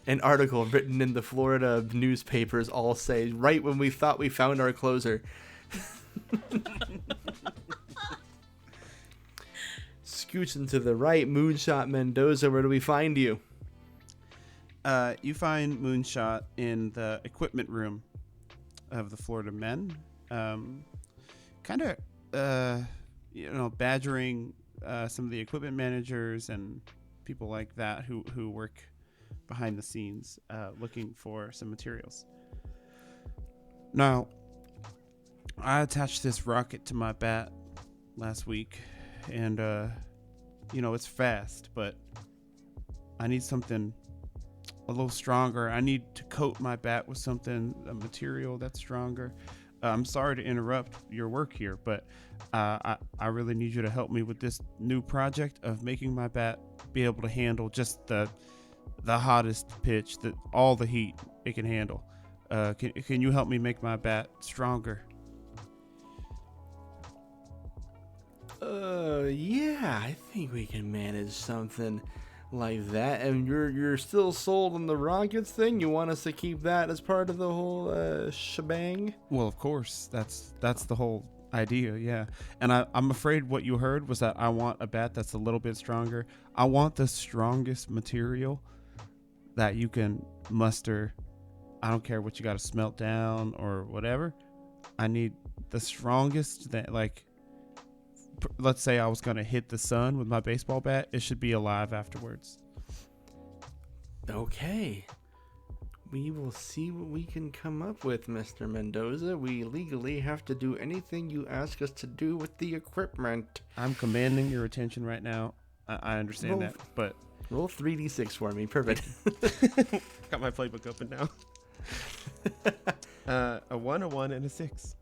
An article written in the Florida newspapers all say, right when we thought we found our closer. Scooching to the right, Moonshot Mendoza, where do we find you? You find Moonshot in the equipment room of the Florida men. Kind of, badgering some of the equipment managers and people like that who work behind the scenes looking for some materials. Now, I attached this rocket to my bat last week, and it's fast, but I need something a little stronger. I need to coat my bat with a material that's stronger. I'm sorry to interrupt your work here, but I really need you to help me with this new project of making my bat be able to handle just the hottest pitch, all the heat it can handle. Can you help me make my bat stronger? Yeah, I think we can manage something like that. And you're still sold on the Rockets thing? You want us to keep that as part of the whole shebang? Well, of course. That's the whole idea, yeah. And I'm afraid what you heard was that I want a bat that's a little bit stronger. I want the strongest material that you can muster. I don't care what you got to smelt down or whatever. I need the strongest that, like, let's say I was going to hit the sun with my baseball bat, it should be alive afterwards. Okay. We will see what we can come up with, Mr. Mendoza. We legally have to do anything you ask us to do with the equipment. I'm commanding your attention right now. I understand Roll- that, but... Roll 3d6 for me. Perfect. Got my playbook open now. A 1, a 1, and a 6.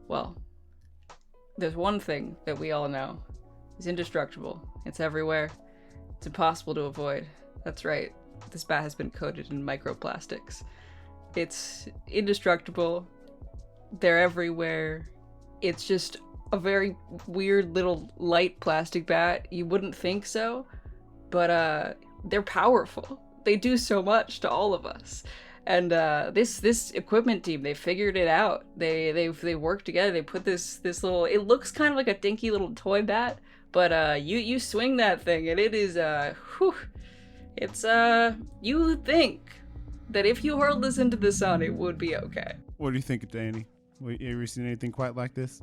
Well, there's one thing that we all know. It's indestructible. It's everywhere. It's impossible to avoid. That's right. This bat has been coated in microplastics. It's indestructible. They're everywhere. It's just a very weird little light plastic bat. You wouldn't think so, but they're powerful. They do so much to all of us. And this equipment team, they figured it out. They worked together. They put this little. It looks kind of like a dinky little toy bat, but you swing that thing and it is whew. It's you think that if you hurled this into the sun, it would be okay. What do you think, Danny? You ever seen anything quite like this?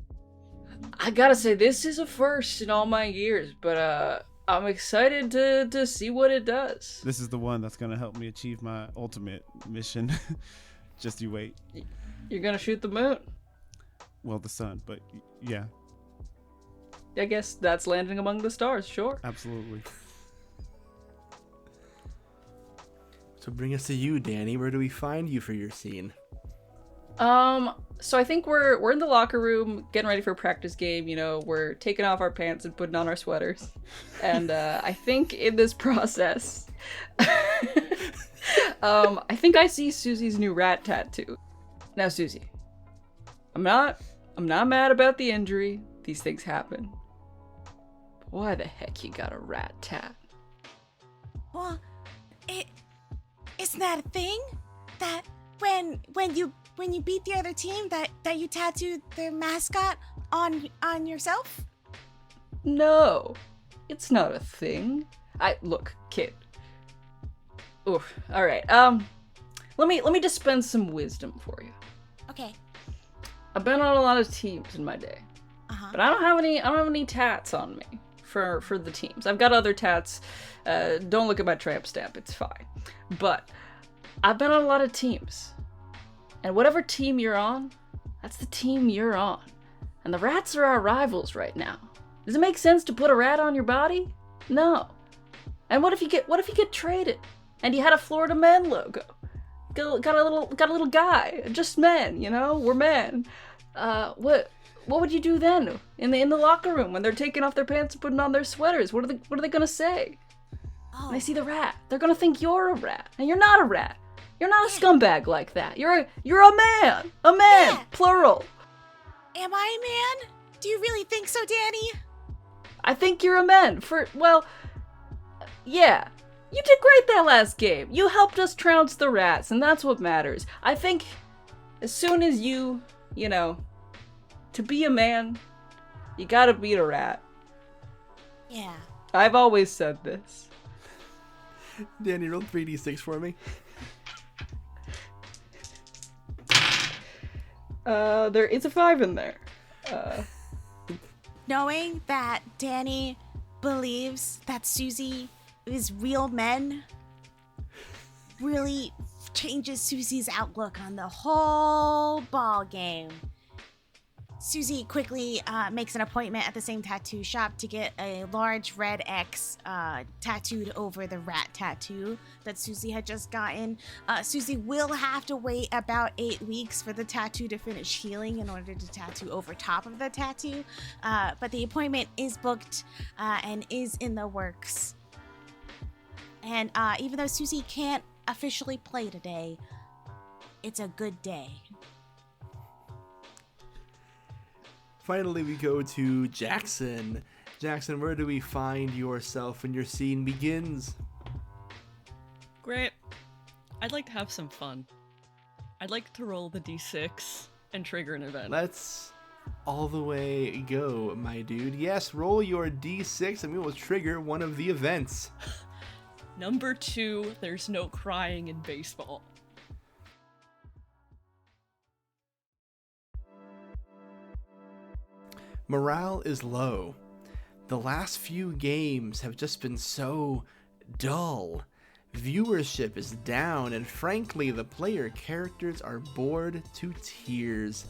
I gotta say, this is a first in all my years, but I'm excited to see what it does. This is the one that's going to help me achieve my ultimate mission. Just you wait. You're gonna shoot the moon. Well, the sun, but yeah, I guess that's landing among the stars, sure. absolutely. So bring us to you, Danny. Where do we find you for your scene? So I think we're in the locker room getting ready for a practice game. You know, we're taking off our pants and putting on our sweaters. And I think in this process, I think I see Susie's new rat tattoo. Now, Susie, I'm not mad about the injury. These things happen. But why the heck you got a rat tat? Well, isn't that a thing? That when you beat the other team, that you tattooed their mascot on yourself? No, it's not a thing. Look, kid. Oof. All right. Let me dispense some wisdom for you. Okay. I've been on a lot of teams in my day, but I don't have any tats on me for the teams. I've got other tats. Don't look at my tramp stamp. It's fine. But I've been on a lot of teams, and whatever team you're on, that's the team you're on. And the rats are our rivals right now. Does it make sense to put a rat on your body? No. And what if you get traded and you had a Florida Men logo? Got a little guy, just men, you know, we're men. What would you do then in the locker room when they're taking off their pants and putting on their sweaters? What are they gonna say? Oh. When they see the rat, they're gonna think you're a rat, and you're not a rat. You're not a scumbag like that. You're a man, Yeah. plural. Am I a man? Do you really think so, Danny? I think you're a man. Yeah. You did great that last game. You helped us trounce the rats, and that's what matters. I think as soon as you know, to be a man, you gotta beat a rat. Yeah. I've always said this. Danny, roll 3d6 for me. There is a 5 in there. Knowing that Danny believes that Susie is real men really changes Susie's outlook on the whole ball game. Susie quickly makes an appointment at the same tattoo shop to get a large red X tattooed over the rat tattoo that Susie had just gotten. Susie will have to wait about 8 weeks for the tattoo to finish healing in order to tattoo over top of the tattoo. But the appointment is booked and is in the works. And even though Susie can't officially play today, it's a good day. Finally, we go to Jaxson. Jaxson, where do we find yourself when your scene begins? Great. I'd like to have some fun. I'd like to roll the d6 and trigger an event. Let's all the way go, my dude. Yes, roll your d6 and we will trigger one of the events. Number 2, there's no crying in baseball. Morale is low. The last few games have just been so dull. Viewership is down, and frankly, the player characters are bored to tears.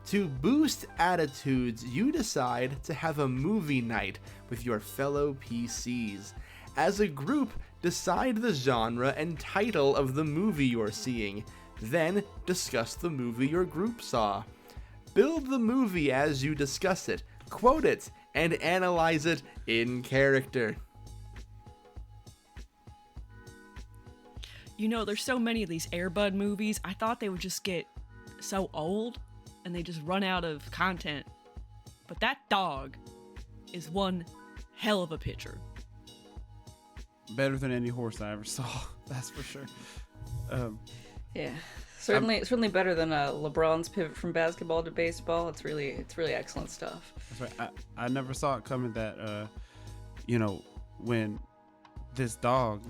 To boost attitudes, you decide to have a movie night with your fellow PCs. As a group, decide the genre and title of the movie you're seeing. Then, discuss the movie your group saw. Build the movie as you discuss it, quote it, and analyze it in character. You know, there's so many of these Air Bud movies, I thought they would just get so old and they just run out of content. But that dog is one hell of a picture. Better than any horse I ever saw, that's for sure. Yeah, certainly better than LeBron's pivot from basketball to baseball. It's really excellent stuff. That's right. I never saw it coming that, when this dog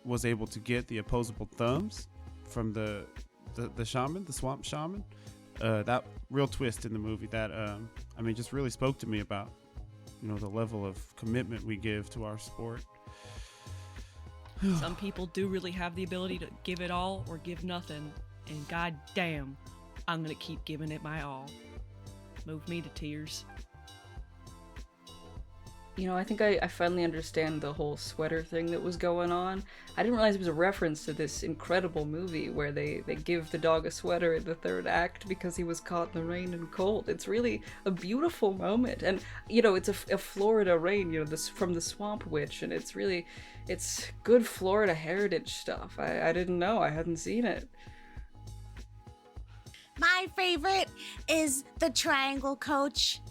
was able to get the opposable thumbs from the shaman, the swamp shaman. That real twist in the movie that just really spoke to me about, the level of commitment we give to our sport. Some people do really have the ability to give it all or give nothing, and goddamn, I'm gonna keep giving it my all. Move me to tears. I think I finally understand the whole sweater thing that was going on. I didn't realize it was a reference to this incredible movie where they give the dog a sweater in the third act because he was caught in the rain and cold. It's really a beautiful moment. And, it's a Florida rain, this from the Swamp Witch, and it's good Florida heritage stuff. I didn't know. I hadn't seen it. My favorite is the Triangle Coach.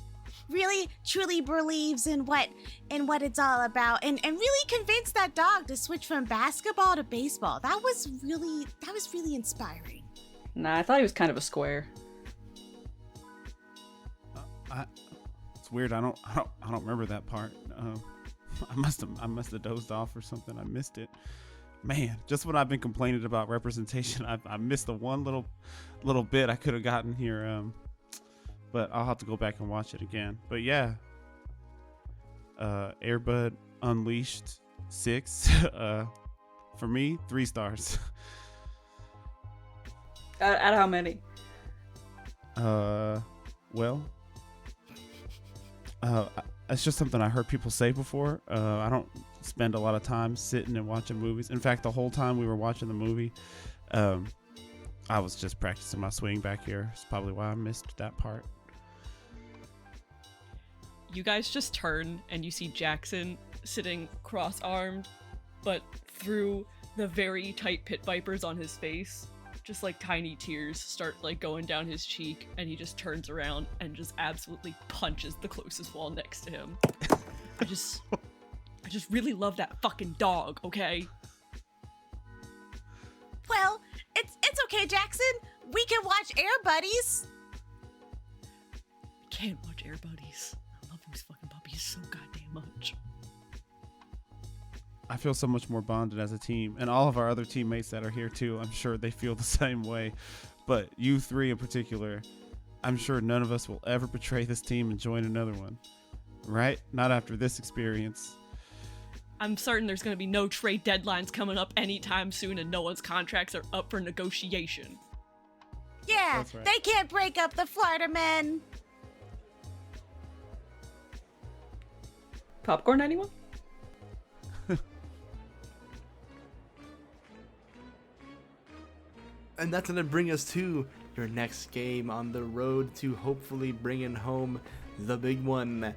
Really truly believes in what it's all about, and really convinced that dog to switch from basketball to baseball. That was really inspiring. Nah, I thought he was kind of a square. It's weird. I don't remember that part. I must have dozed off or something. I missed it. Man, just when I've been complaining about representation, I missed the one little bit I could have gotten here. But I'll have to go back and watch it again. But yeah, Air Bud Unleashed 6. For me, 3 stars. Out of how many? It's just something I heard people say before. I don't spend a lot of time sitting and watching movies. In fact, the whole time we were watching the movie, I was just practicing my swing back here. It's probably why I missed that part. You guys just turn and you see Jaxson sitting cross-armed, but through the very tight pit vipers on his face, just like tiny tears start like going down his cheek, and he just turns around and just absolutely punches the closest wall next to him. I just really love that fucking dog, okay? Well, it's okay, Jaxson. We can watch Air Buddies. Can't watch Air Buddies. I love these fucking puppies so goddamn much. I feel so much more bonded as a team, and all of our other teammates that are here too, I'm sure they feel the same way. But you three in particular, I'm sure none of us will ever betray this team and join another one. Right? Not after this experience. I'm certain there's going to be no trade deadlines coming up anytime soon, and no one's contracts are up for negotiation. Yeah, That's right. They can't break up the Florida men. Popcorn, anyone? And that's going to bring us to your next game on the road to hopefully bringing home the big one.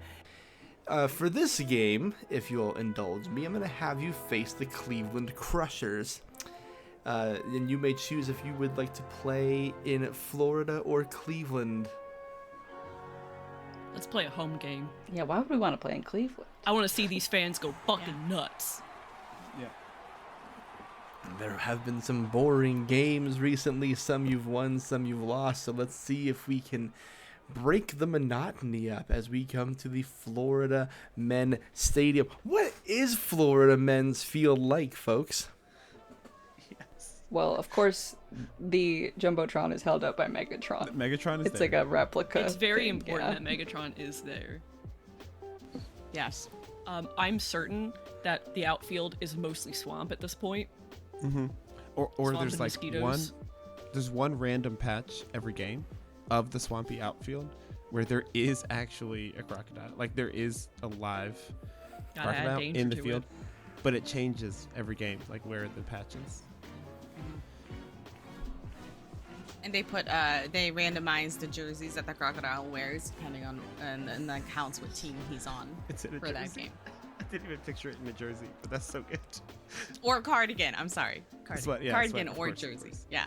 For this game, if you'll indulge me, I'm going to have you face the Cleveland Crushers. And you may choose if you would like to play in Florida or Cleveland. Let's play a home game. Yeah, why would we want to play in Cleveland? I want to see these fans go fucking nuts. Yeah. There have been some boring games recently. Some you've won, some you've lost. So let's see if we can break the monotony up as we come to the Florida Men Stadium. What is Florida Men's field like, folks? Yes. Well, of course, the Jumbotron is held up by Megatron. Megatron is It's there. like a replica. It's very thing, important yeah. that Megatron is there. Yes. I'm certain that the outfield is mostly swamp at this point. Or Swamp there's and like mosquitoes. there's one random patch every game of the swampy outfield where there is actually a crocodile. Like there is a live Gotta add crocodile danger in the to field, it. but it changes every game, like where the patch is. And they put they randomize the jerseys that the crocodile wears depending on and that counts what team he's on It's in a for that jersey. game. I didn't even picture it in a jersey, but that's so good. Or cardigan. I'm sorry, cardigan, Sweat, yeah, cardigan sweat, of or course, of jersey. course. Yeah.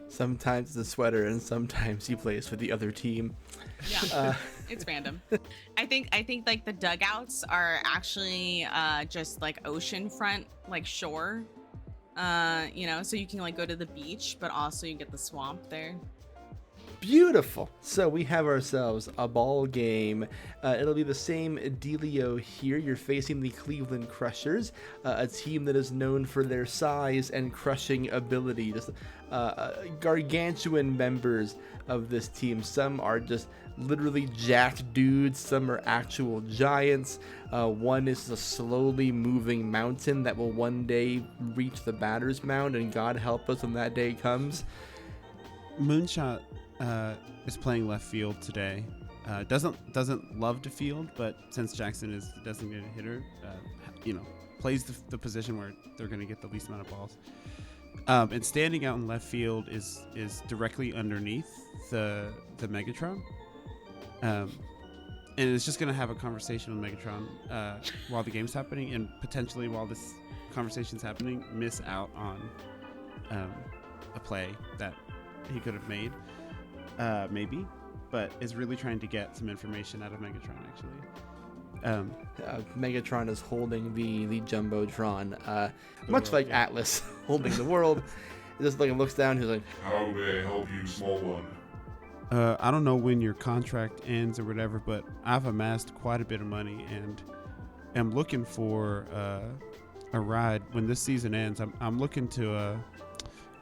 Sometimes the sweater, and sometimes he plays for the other team. Yeah, it's random. I think like the dugouts are actually just like oceanfront, like shore. So you can like go to the beach, but also you get the swamp there. Beautiful. So we have ourselves a ball game. It'll be the same dealio here. You're facing the Cleveland Crushers, a team that is known for their size and crushing ability. Just gargantuan members of this team. Some are just literally jacked dudes. Some are actual giants. One is a slowly moving mountain that will one day reach the batter's mound, and God help us when that day comes. Moonshot is playing left field today. Doesn't love to field, but since Jaxson is the designated hitter, plays the position where they're going to get the least amount of balls. And standing out in left field is directly underneath the Megatron. And it's just going to have a conversation with Megatron while the game's happening, and potentially while this conversation's happening, miss out on a play that he could have made. Maybe, but is really trying to get some information out of Megatron, actually. Megatron is holding the Jumbotron, much like Atlas holding the world. He just like looks down. He's like, How may I help you, small one? I don't know when your contract ends or whatever, but I've amassed quite a bit of money and am looking for a ride when this season ends. I'm looking to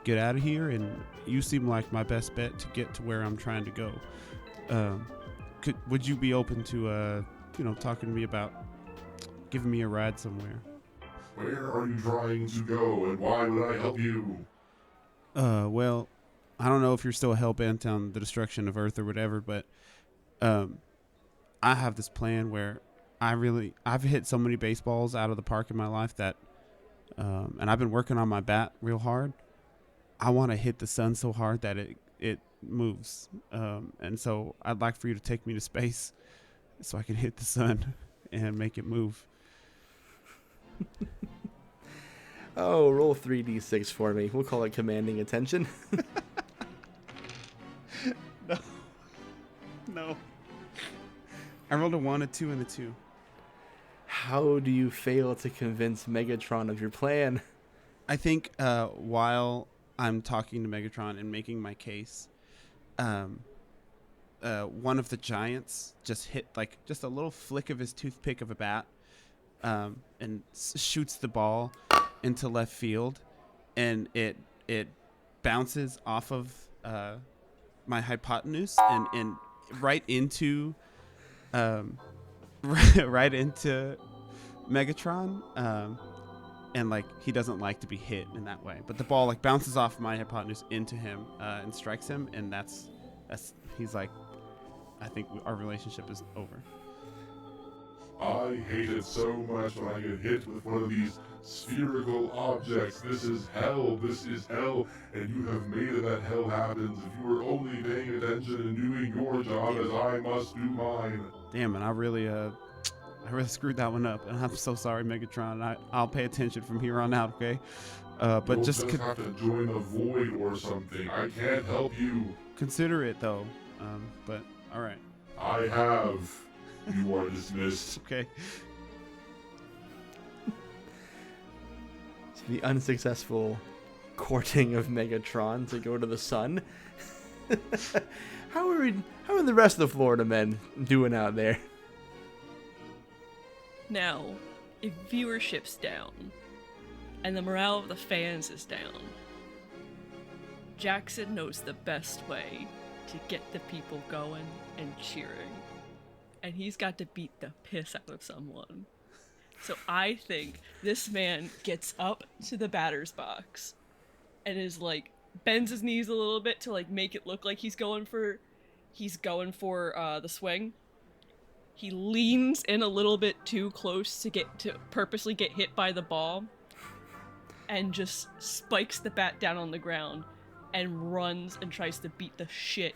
get out of here, and you seem like my best bet to get to where I'm trying to go. Would you be open to talking to me about giving me a ride somewhere? Where are you trying to go, and why would I help you? Well, I don't know if you're still hell-bent on the destruction of Earth or whatever, but I have this plan where I've hit so many baseballs out of the park in my life that and I've been working on my bat real hard. I want to hit the sun so hard that it moves. And so I'd like for you to take me to space so I can hit the sun and make it move. oh, roll 3d6 for me. We'll call it commanding attention. No. I rolled a 1, a 2, and a 2. How do you fail to convince Megatron of your plan? I think while I'm talking to Megatron and making my case, one of the giants just hit just a little flick of his toothpick of a bat and shoots the ball into left field, and it bounces off of my hypotenuse and right into right into Megatron. And he doesn't like to be hit in that way, but the ball bounces off my hypotenuse into him and strikes him, and that's he's like, I think our relationship is over. I hate it so much when I get hit with one of these spherical objects. This is hell, and you have made it that hell happens if you were only paying attention and doing your job as I must do mine. Damn, and I really screwed that one up, and I'm so sorry, Megatron. I'll pay attention from here on out, okay? But You'll just have to join the void or something. I can't help you. consider it, though. But all right, I have. You are dismissed. okay. The unsuccessful courting of Megatron to go to the sun. How are the rest of the Florida men doing out there? Now, if viewership's down, and the morale of the fans is down. Jaxson knows the best way to get the people going and cheering. And he's got to beat the piss out of someone. So I think this man gets up to the batter's box and is like, bends his knees a little bit to like make it look like he's going for the swing. He leans in a little bit too close to purposely get hit by the ball, and just spikes the bat down on the ground and runs and tries to beat the shit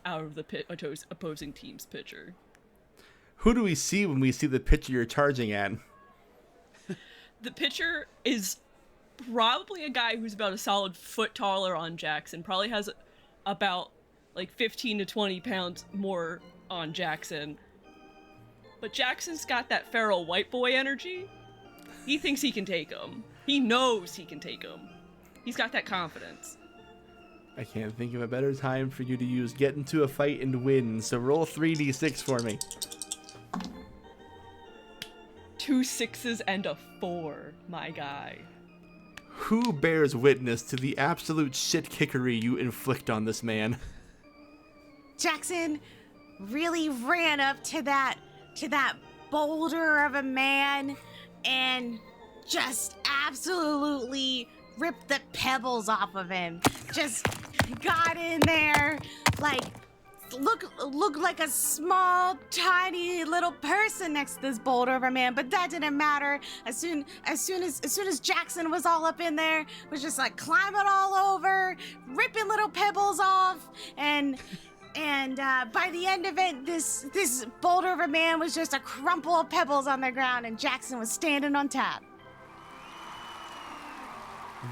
out of the opposing team's pitcher. Who do we see when we see the pitcher you're charging at? The pitcher is probably a guy who's about a solid foot taller on Jaxson. Probably has about like 15 to 20 pounds more on Jaxson. But Jackson's got that feral white boy energy. He thinks he can take him. He knows he can take him. He's got that confidence. I can't think of a better time for you to use get into a fight and win, so roll 3d6 for me. 2 6s and a 4, my guy. Who bears witness to the absolute shit kickery you inflict on this man? Jaxson really ran up to that boulder of a man and just absolutely ripped the pebbles off of him. Just got in there, like looked like a small, tiny little person next to this boulder of a man, but that didn't matter. As soon as Jaxson was all up in there, was just like climbing all over, ripping little pebbles off, and by the end of it, this boulder of a man was just a crumple of pebbles on the ground, and Jaxson was standing on top.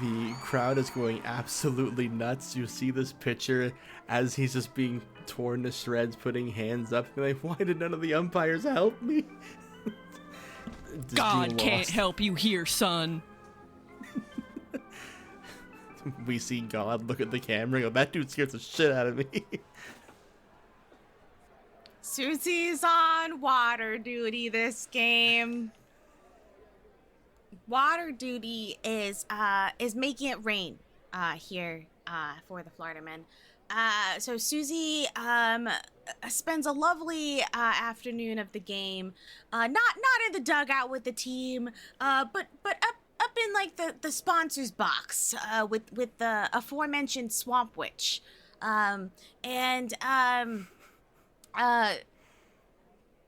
The crowd is going absolutely nuts. You see this pitcher as he's just being torn to shreds, putting hands up. You're like, why did none of the umpires help me? God can't help you here, son. We see God look at the camera and go, that dude scares the shit out of me. Susie's on water duty this game. Water duty is making it rain here for the Florida men. So Susie spends a lovely afternoon of the game, not in the dugout with the team, but up in like the sponsors box with the aforementioned Swamp Witch, and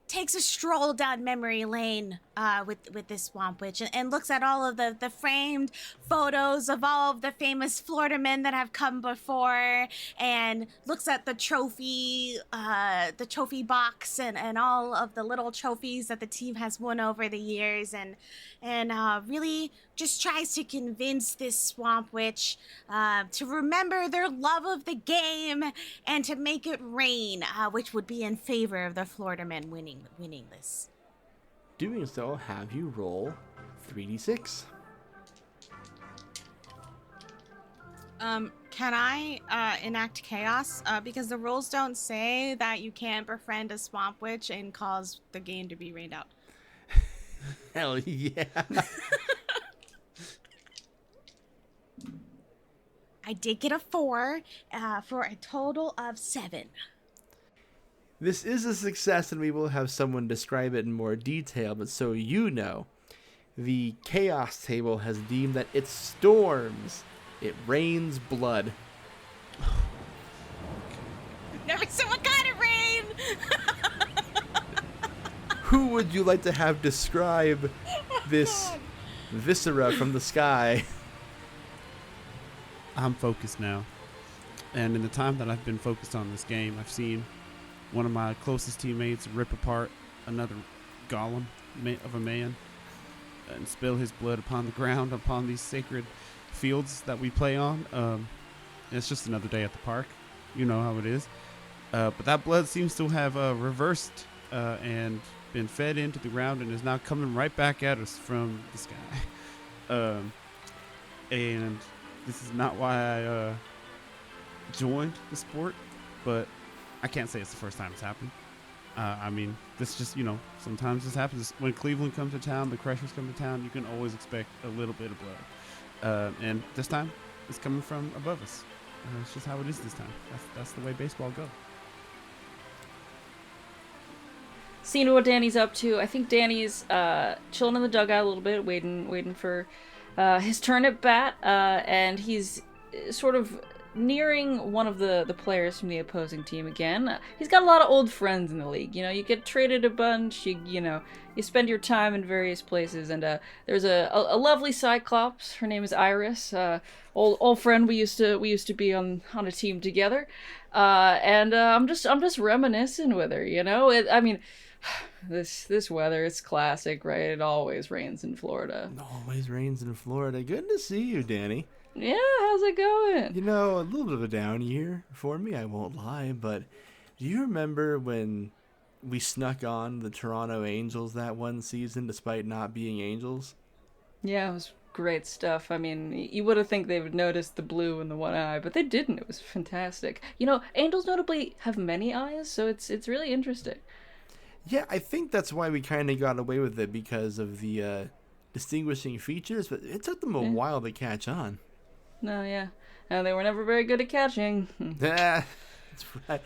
takes a stroll down memory lane with this Swamp Witch and looks at all of the framed photos of all of the famous Florida men that have come before, and looks at the trophy box and all of the little trophies that the team has won over the years, and really just tries to convince this Swamp Witch to remember their love of the game and to make it rain, which would be in favor of the Florida men winning this. Doing so, have you roll 3d6. Can I enact chaos? Because the rules don't say that you can't befriend a Swamp Witch and cause the game to be rained out. Hell yeah. I did get a 4 for a total of 7. This is a success, and we will have someone describe it in more detail, but so you know, the Chaos table has deemed that it storms. It rains blood. Never said what kind of rain! Who would you like to have describe this viscera from the sky? I'm focused now. And in the time that I've been focused on this game, I've seen one of my closest teammates rip apart another golem of a man and spill his blood upon the ground, upon these sacred fields that we play on. It's just another day at the park. You know how it is. But that blood seems to have reversed and been fed into the ground and is now coming right back at us from the sky. And this is not why I joined the sport, but I can't say it's the first time it's happened. I mean, this just, sometimes this happens. When Cleveland comes to town, the Crushers come to town, you can always expect a little bit of blood. And this time, it's coming from above us. It's just how it is this time. That's the way baseball goes. Seeing what Danny's up to, I think Danny's chilling in the dugout a little bit, waiting for his turn at bat, and he's sort of nearing one of the players from the opposing team again. He's got a lot of old friends in the league. You get traded a bunch. You spend your time in various places, and there's a lovely Cyclops. Her name is Iris. Old friend. We used to be on a team together, and I'm just reminiscing with her. This weather, it's classic, right? It always rains in Florida. Always rains in Florida. Good to see you, Danny. Yeah, how's it going? A little bit of a down year for me, I won't lie, but do you remember when we snuck on the Toronto Angels that one season despite not being Angels? Yeah, it was great stuff. I mean, you would have think they would notice the blue in the one eye, but they didn't. It was fantastic. Angels notably have many eyes, so it's really interesting. Yeah, I think that's why we kind of got away with it, because of the distinguishing features, but it took them a while to catch on. No, yeah. They were never very good at catching. That's right.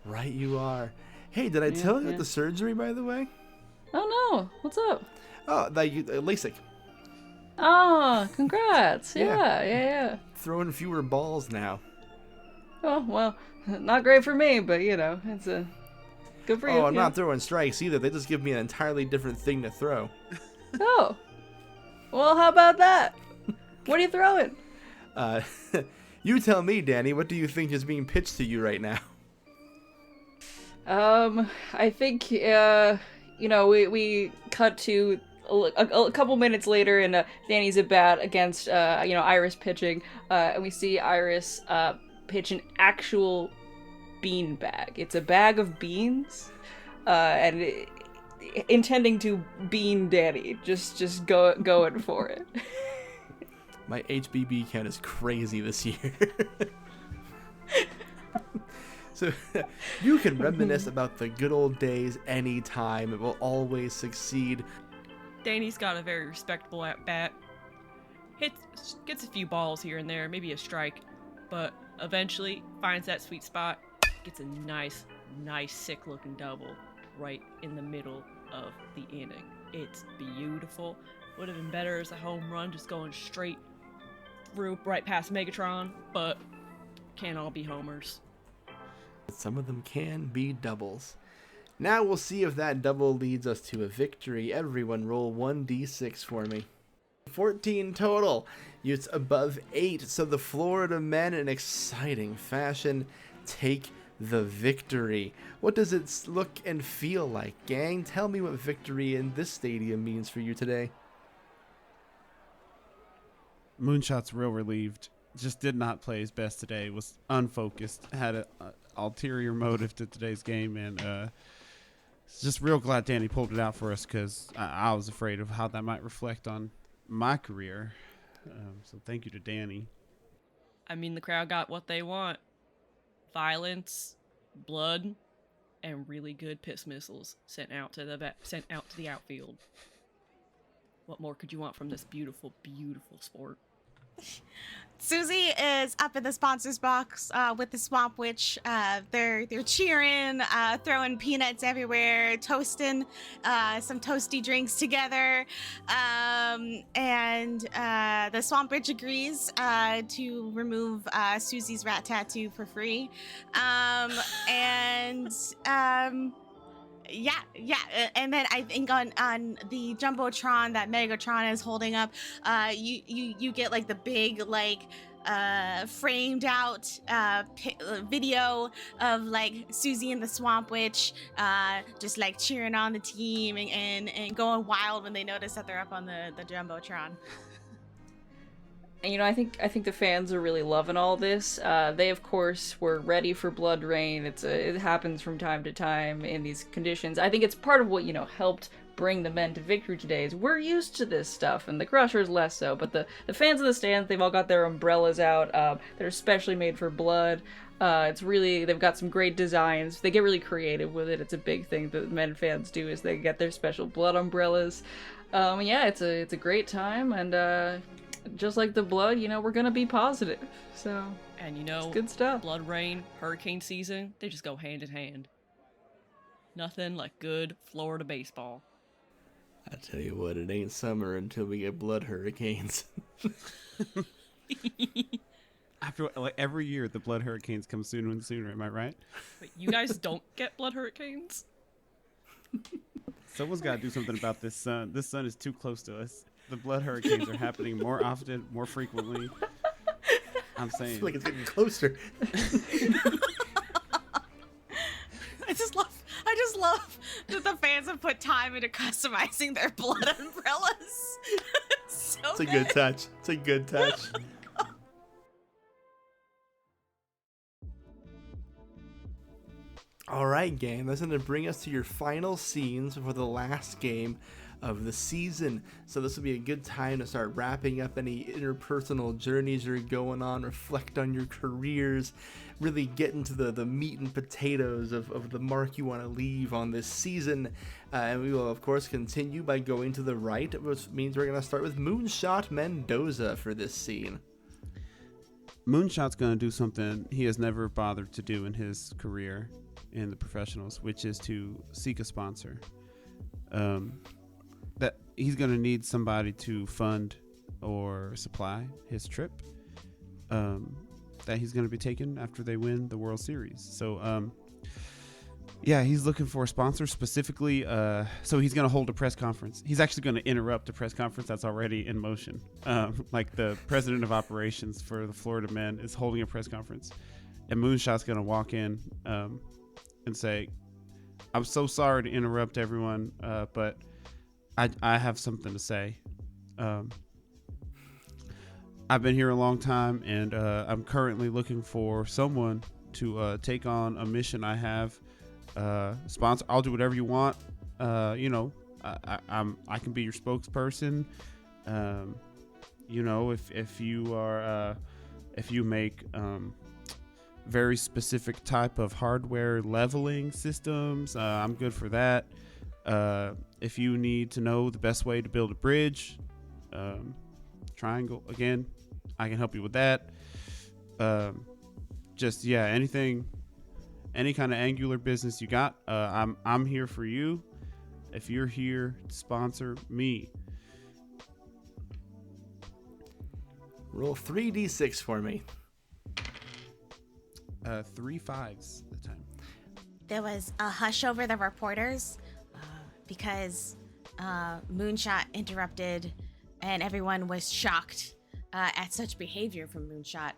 Right you are. Hey, did I tell you about the surgery, by the way? Oh, no. What's up? Oh, LASIK. Oh, congrats. Yeah. Throwing fewer balls now. Oh, well, not great for me, but, it's a... Good for you. Oh, I'm not throwing strikes either. They just give me an entirely different thing to throw. Oh. Well, how about that? What are you throwing? You tell me, Danny. What do you think is being pitched to you right now? I think, we cut to a couple minutes later, and Danny's at bat against, Iris pitching, and we see Iris pitch an actual bean bag. It's a bag of beans, and intending to bean Danny. Just going for it. My HBB count is crazy this year. So you can reminisce about the good old days anytime. It will always succeed. Danny's got a very respectable at bat. Gets a few balls here and there, maybe a strike, but eventually finds that sweet spot. Gets a nice, sick-looking double right in the middle of the inning. It's beautiful. Would have been better as a home run, just going straight through right past Megatron, but can't all be homers. Some of them can be doubles. Now we'll see if that double leads us to a victory. Everyone roll 1d6 for me. 14 total. It's above 8, so the Florida men in exciting fashion take the victory. What does it look and feel like, gang? Tell me what victory in this stadium means for you today. Moonshot's real relieved. Just did not play his best today. Was unfocused. Had an ulterior motive to today's game, and just real glad Danny pulled it out for us, because I was afraid of how that might reflect on my career. So thank you to Danny. I mean, the crowd got what they want. Violence, blood, and really good piss missiles sent out to the outfield. What more could you want from this beautiful, beautiful sport? Susie is up in the sponsors box with the Swamp Witch. They're cheering, throwing peanuts everywhere, toasting some toasty drinks together, and the Swamp Witch agrees to remove Susie's rat tattoo for free, Yeah, and then I think on the Jumbotron that Megatron is holding up, you get like the big framed out video of like Susie and the Swamp Witch just like cheering on the team and going wild when they notice that they're up on the Jumbotron. And, I think the fans are really loving all this. They, of course, were ready for Blood Rain. It happens from time to time in these conditions. I think it's part of what, helped bring the men to victory today is we're used to this stuff, and the Crushers less so. But the fans in the stands, they've all got their umbrellas out. They're especially made for blood. They've got some great designs. They get really creative with it. It's a big thing that men fans do is they get their special blood umbrellas. Yeah, it's a great time, and just like the blood, we're gonna be positive. So, And it's good stuff. blood rain, hurricane season, they just go hand in hand. Nothing like good Florida baseball. I tell you what, it ain't summer until we get blood hurricanes. After every year, the blood hurricanes come sooner and sooner. Am I right? Wait, you guys don't get blood hurricanes? Someone's got to do something about this sun. This sun is too close to us. The blood hurricanes are happening more often, more frequently. I'm I saying. feel like it's getting closer. I just love that the fans have put time into customizing their blood umbrellas. So It's a good touch. It's a good touch. All right, gang. That's going to bring us to your final scenes for the last game of the season. So this will be a good time to start wrapping up any interpersonal journeys you're going on, reflect on your careers, really get into the meat and potatoes of the mark you want to leave on this season. And we will, of course, continue by going to the right, which means we're going to start with Moonshot Mendoza for this scene. Moonshot's going to do something he has never bothered to do in his career in the professionals, which is to seek a sponsor. That he's going to need somebody to fund or supply his trip that he's going to be taking after they win the World Series. So, yeah, he's looking for a sponsor specifically. So he's going to hold a press conference. He's actually going to interrupt a press conference that's already in motion. Like the president of operations for the Florida Men is holding a press conference. And Moonshot's going to walk in and say, I'm so sorry to interrupt everyone, but I have something to say. I've been here a long time, and I'm currently looking for someone to take on a mission I have. Sponsor, I'll do whatever you want. I can be your spokesperson. If you make very specific type of hardware leveling systems, I'm good for that. If you need to know the best way to build a bridge, triangle, again, I can help you with that. Anything, any kind of angular business you got, I'm here for you. If you're here to sponsor me. Roll 3d6 for me. 3 5s at the time. there was a hush over the reporters because Moonshot interrupted and everyone was shocked at such behavior from Moonshot,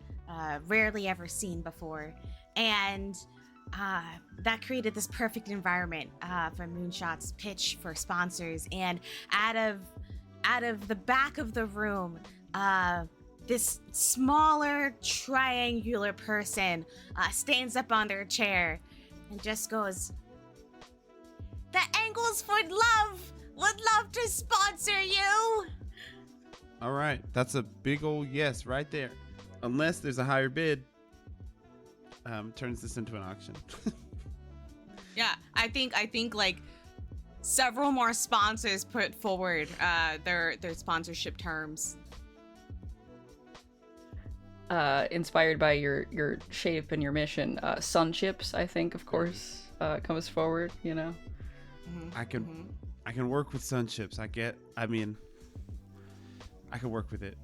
rarely ever seen before. And that created this perfect environment for Moonshot's pitch for sponsors. And out of the back of the room, this smaller triangular person stands up on their chair and just goes, "The Angles would love to sponsor you." All right, that's a big old yes right there. Unless there's a higher bid, turns this into an auction. Yeah, I think like several more sponsors put forward their sponsorship terms. Inspired by your shape and your mission, Sun Chips, I think, of course, comes forward. You know, I can work with Sun Chips. I can work with it.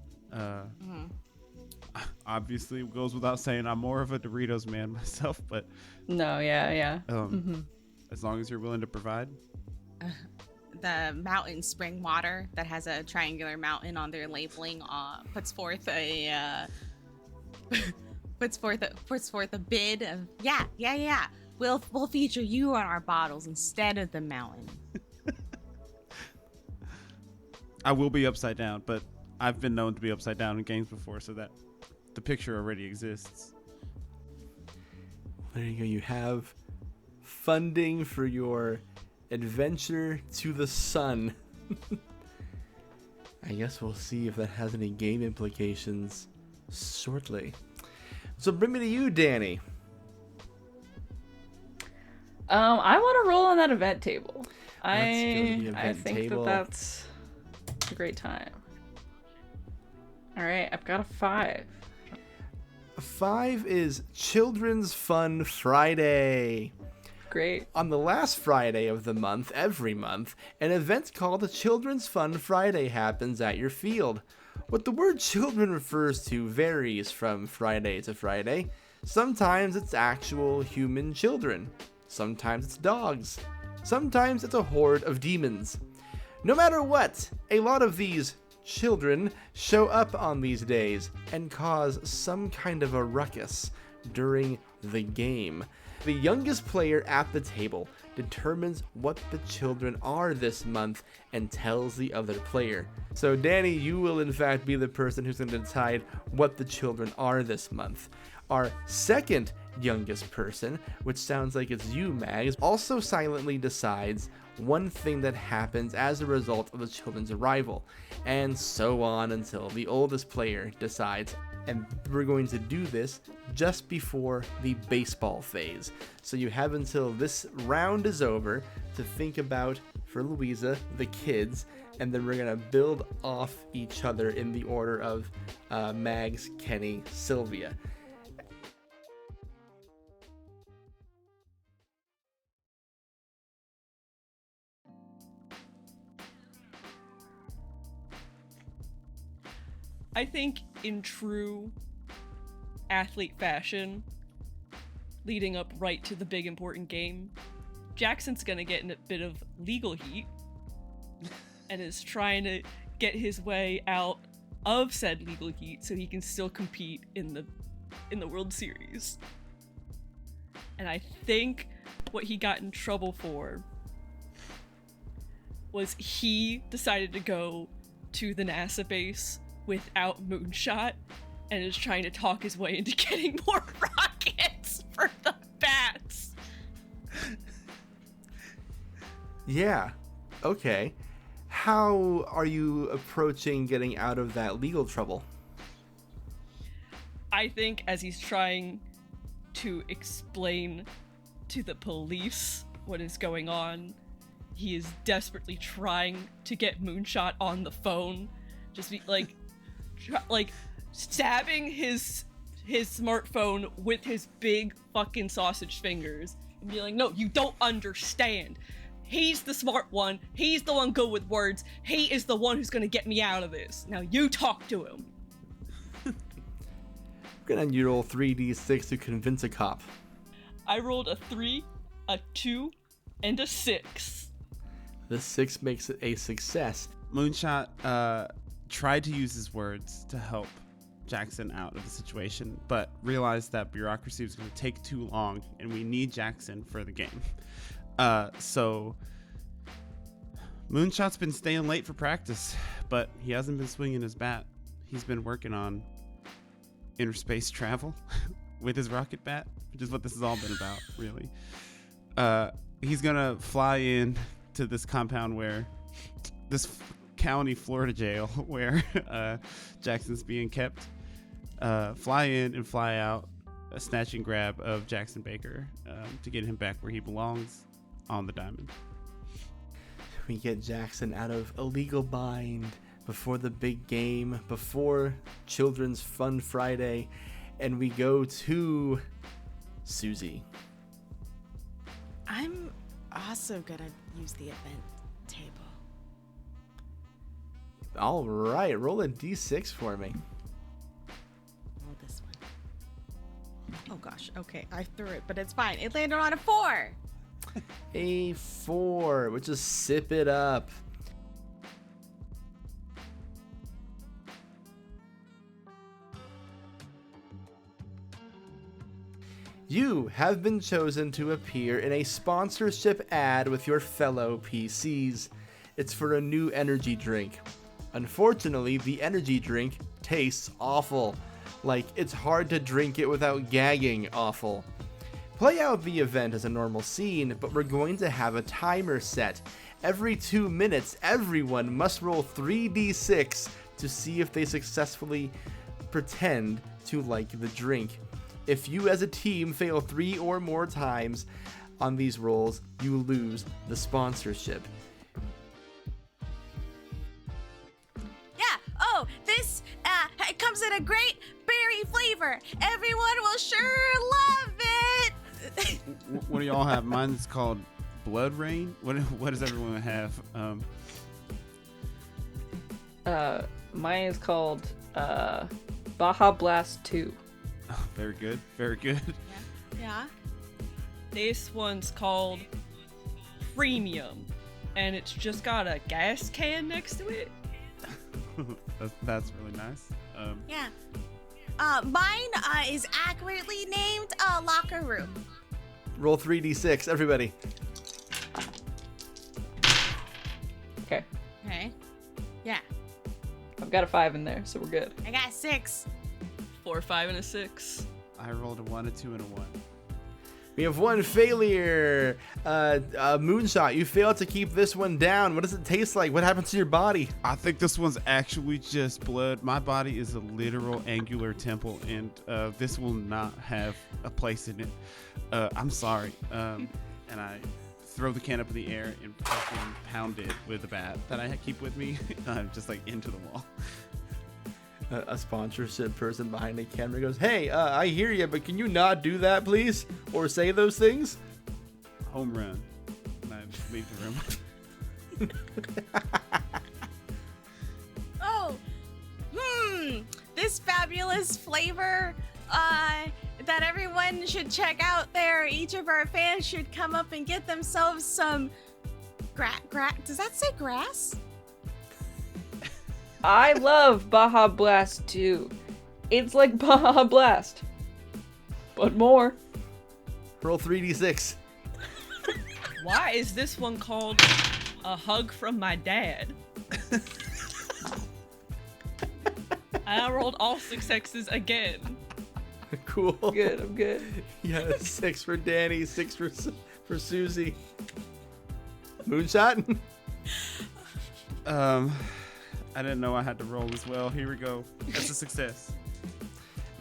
Obviously, it goes without saying, I'm more of a Doritos man myself, but no, yeah. As long as you're willing to provide. The mountain spring water that has a triangular mountain on their labeling puts forth a bid of yeah. We'll feature you on our bottles instead of the mountain. I will be upside down, but I've been known to be upside down in games before, so that the picture already exists. There you go. You have funding for your adventure to the sun. I guess we'll see if that has any game implications shortly. So bring me to you, Danny. I want to roll on that event table. Let's go to the I event think table. that's a great time. All right, I've got a 5. 5 is Children's Fun Friday. Great. On the last Friday of the month, every month, an event called Children's Fun Friday happens at your field. What the word children refers to varies from Friday to Friday. Sometimes it's actual human children. Sometimes it's dogs. Sometimes it's a horde of demons. No matter what, a lot of these children show up on these days and cause some kind of a ruckus during the game. The youngest player at the table determines what the children are this month and tells the other player. So Danny, you will in fact be the person who's going to decide what the children are this month. Our second youngest person, which sounds like it's you, Mags, also silently decides one thing that happens as a result of the children's arrival, and so on until the oldest player decides. And we're going to do this just before the baseball phase. So you have until this round is over to think about, for Louisa, the kids, and then we're going to build off each other in the order of Mags, Kenny, Silvia. I think in true athlete fashion, leading up right to the big important game, Jackson's gonna get in a bit of legal heat and is trying to get his way out of said legal heat so he can still compete in the World Series. And I think what he got in trouble for was he decided to go to the NASA base without Moonshot and is trying to talk his way into getting more rockets for the bats. Yeah, okay. How are you approaching getting out of that legal trouble? I think as he's trying to explain to the police what is going on, he is desperately trying to get Moonshot on the phone. Just be like stabbing his smartphone with his big fucking sausage fingers and be like, no, you don't understand. He's the smart one. He's the one good with words. He is the one who's gonna get me out of this. Now you talk to him. We're gonna need you roll 3d6 to convince a cop. I rolled a 3, a 2, and a 6. The 6 makes it a success. Moonshot tried to use his words to help Jaxson out of the situation, but realized that bureaucracy was going to take too long and we need Jaxson for the game. So Moonshot's been staying late for practice, but he hasn't been swinging his bat. He's been working on inner space travel with his rocket bat, which is what this has all been about, really. He's going to fly in to this compound where this county Florida jail where Jackson's being kept, fly in and fly out, a snatch and grab of Jaxson Baker to get him back where he belongs on the diamond. We get Jaxson out of a legal bind before the big game, before Children's Fun Friday, and we go to Susie. I'm also gonna use the event table. All right, roll a d6 for me. Roll this one. Oh gosh, okay, I threw it, but it's fine. It landed on a 4. A 4, which is sip it up. You have been chosen to appear in a sponsorship ad with your fellow PCs. It's for a new energy drink. Unfortunately, the energy drink tastes awful. Like, it's hard to drink it without gagging awful. Play out the event as a normal scene, but we're going to have a timer set. Every 2 minutes, everyone must roll 3d6 to see if they successfully pretend to like the drink. If you as a team fail 3 or more times, on these rolls, you lose the sponsorship. Yeah. Oh, this it comes in a great berry flavor. Everyone will sure love it. What do y'all have? Mine's called Blood Rain. What does everyone have? Mine is called Baja Blast 2. Oh, very good. Very good. Yeah. This one's called Premium, and it's just got a gas can next to it. That's really nice. Yeah. Mine is accurately named Locker Room. Roll 3d6, everybody. Okay. Okay. Yeah. I've got a 5 in there, so we're good. I got 6. 4, 5, and a 6. I rolled a 1, a 2, and a 1. We have one failure. Moonshot, you failed to keep this one down. What does it taste like? What happens to your body? I think this one's actually just blood. My body is a literal angular temple, and this will not have a place in it. I'm sorry. And I throw the can up in the air and fucking pound it with a bat that I keep with me, just like into the wall. A sponsorship person behind the camera goes, "Hey, I hear you, but can you not do that, please? Or say those things?" Home run. And I leave the room. Oh. This fabulous flavor that everyone should check out there. Each of our fans should come up and get themselves some does that say grass? I love Baja Blast 2. It's like Baja Blast, but more. Roll 3d6. Why is this one called A Hug from My Dad? I rolled all 6 X's again. Cool. Good, I'm good. Yeah, 6 for Danny, 6 for Susie. Moonshot. I didn't know I had to roll as well. Here we go. That's a success.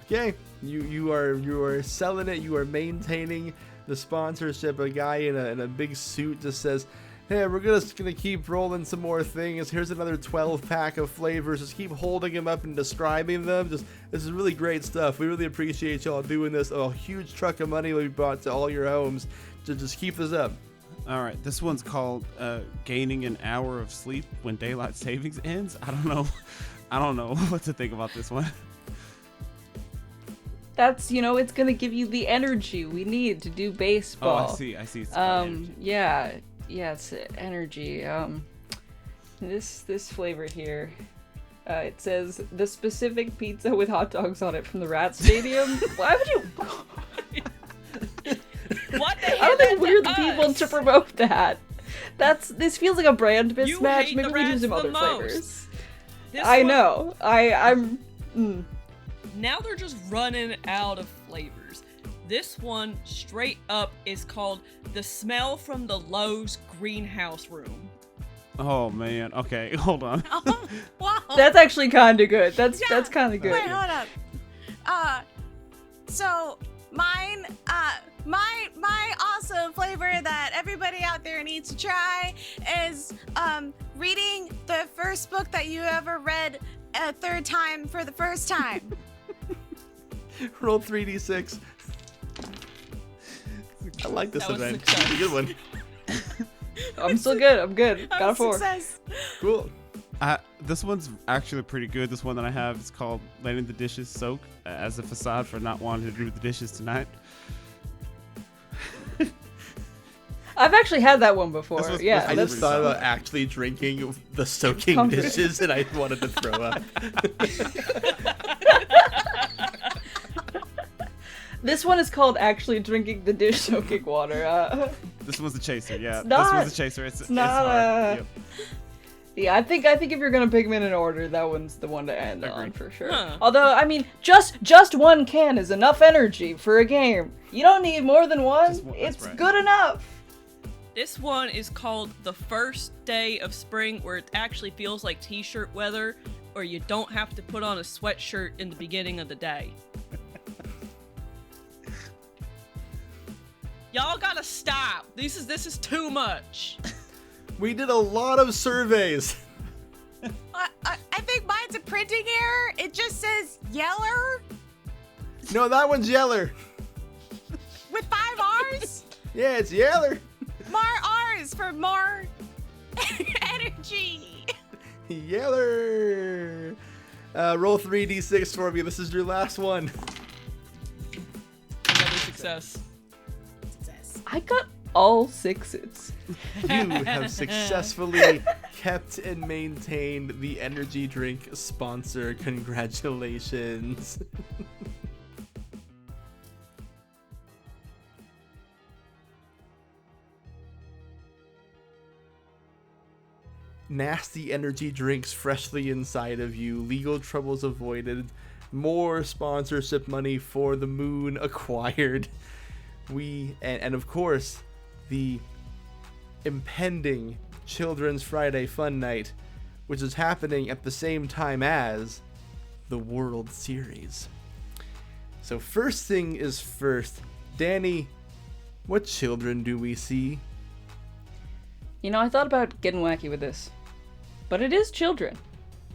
Okay, you are selling it. You are maintaining the sponsorship. A guy in a big suit just says, "Hey, we're just gonna keep rolling some more things. Here's another 12-pack of flavors. Just keep holding them up and describing them. This is really great stuff. We really appreciate y'all doing this. A huge truck of money will be brought to all your homes. Just keep this up." All right, this one's called gaining an hour of sleep when daylight savings ends. I don't know what to think about this one. That's, it's gonna give you the energy we need to do baseball. Oh, I see. It's energy. Yeah, it's energy. This flavor here, it says the specific pizza with hot dogs on it from the Rat Stadium. Why would you? What the hell? I don't think we're the people to promote that. This feels like a brand You mismatch. hate Maybe the we do Rats some the other most. flavors. This I one- know. I'm. Now they're just running out of flavors. This one, straight up, is called The Smell from the Lowe's Greenhouse Room. Oh man. Okay, hold on. Oh, wow. That's actually kind of good. That's Yeah. kind of good. Wait, hold up. So mine, my awesome flavor that everybody out there needs to try is reading the first book that you ever read a third time for the first time. Roll 3d6. I like this That was event. success. Good one. I'm still good. I'm good. Got a 4. Success. Cool. This one's actually pretty good. This one that I have is called letting the dishes soak as a facade for not wanting to do the dishes tonight. I've actually had that one before. This was- Yeah, I that's just thought about actually drinking the soaking Comfort. dishes, and I wanted to throw up. This one is called actually drinking the dish soaking water. This one's a chaser. Yeah, It's this not- one's a chaser. It's not hard. Yep. Yeah, I think if you're gonna pick them in an order, that one's the one to end on Agreed. for sure. Huh. Although, I mean, just one can is enough energy for a game. You don't need more than one. Just one, that's It's right. good enough. This one is called The First Day of Spring, where it actually feels like t-shirt weather, or you don't have to put on a sweatshirt in the beginning of the day. Y'all gotta stop. This is too much. We did a lot of surveys. I think mine's a printing error. It just says Yeller No, that one's Yeller. with 5 R's. Yeah, it's Yeller. More R's for more energy. Yeller. Roll 3d6 for me. This is your last one. Another success. I got all 6s. You have successfully kept and maintained the energy drink sponsor. Congratulations. Nasty energy drinks freshly inside of you, legal troubles avoided, more sponsorship money for the moon acquired. And of course, the impending Children's Friday Fun Night, which is happening at the same time as the World Series. So first thing is first, Danny, what children do we see? You know, I thought about getting wacky with this, but it is children.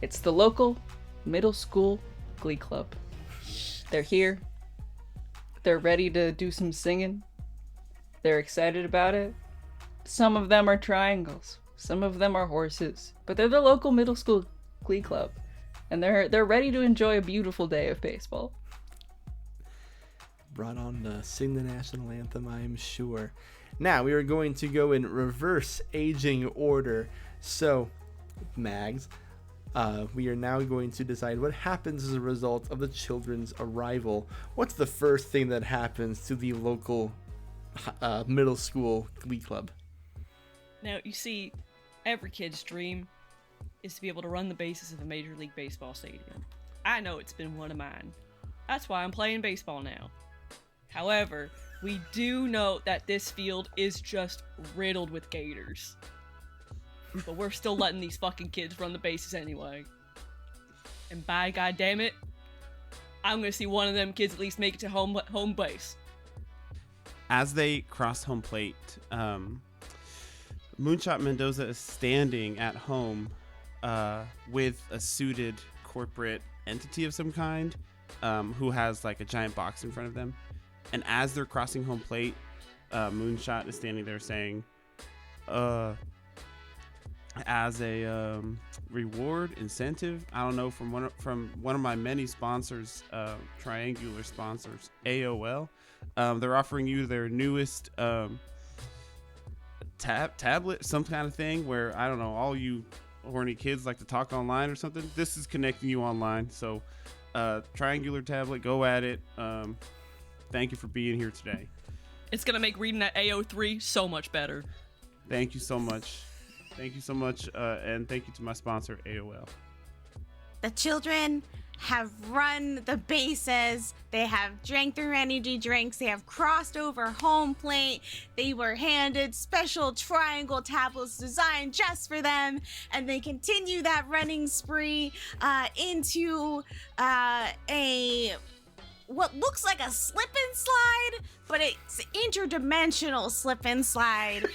It's the local middle school glee club. They're here. They're ready to do some singing. They're excited about it. Some of them are triangles. Some of them are horses. But they're the local middle school glee club. And they're ready to enjoy a beautiful day of baseball. Brought on to sing the national anthem, I'm sure. Now, we are going to go in reverse aging order. So, Mags, we are now going to decide what happens as a result of the children's arrival. What's the first thing that happens to the local middle school glee club? Now, you see, every kid's dream is to be able to run the bases of a Major League Baseball stadium. I know it's been one of mine. That's why I'm playing baseball now. However, we do note that this field is just riddled with gators. But we're still letting these fucking kids run the bases anyway. And by goddammit, I'm gonna see one of them kids at least make it to home base. As they cross home plate, Moonshot Mendoza is standing at home with a suited corporate entity of some kind who has like a giant box in front of them. And as they're crossing home plate, Moonshot is standing there saying, as a reward, incentive, I don't know, from one of my many sponsors, triangular sponsors, AOL, they're offering you their newest tablet, some kind of thing where, I don't know, all you horny kids like to talk online or something. This is connecting you online. So triangular tablet, go at it. Thank you for being here today. It's gonna make reading at AO3 so much better. Thank you so much. Thank you so much, and thank you to my sponsor, AOL. The children have run the bases. They have drank their energy drinks. They have crossed over home plate. They were handed special triangle tablets designed just for them. And they continue that running spree into what looks like a slip and slide, but it's interdimensional slip and slide.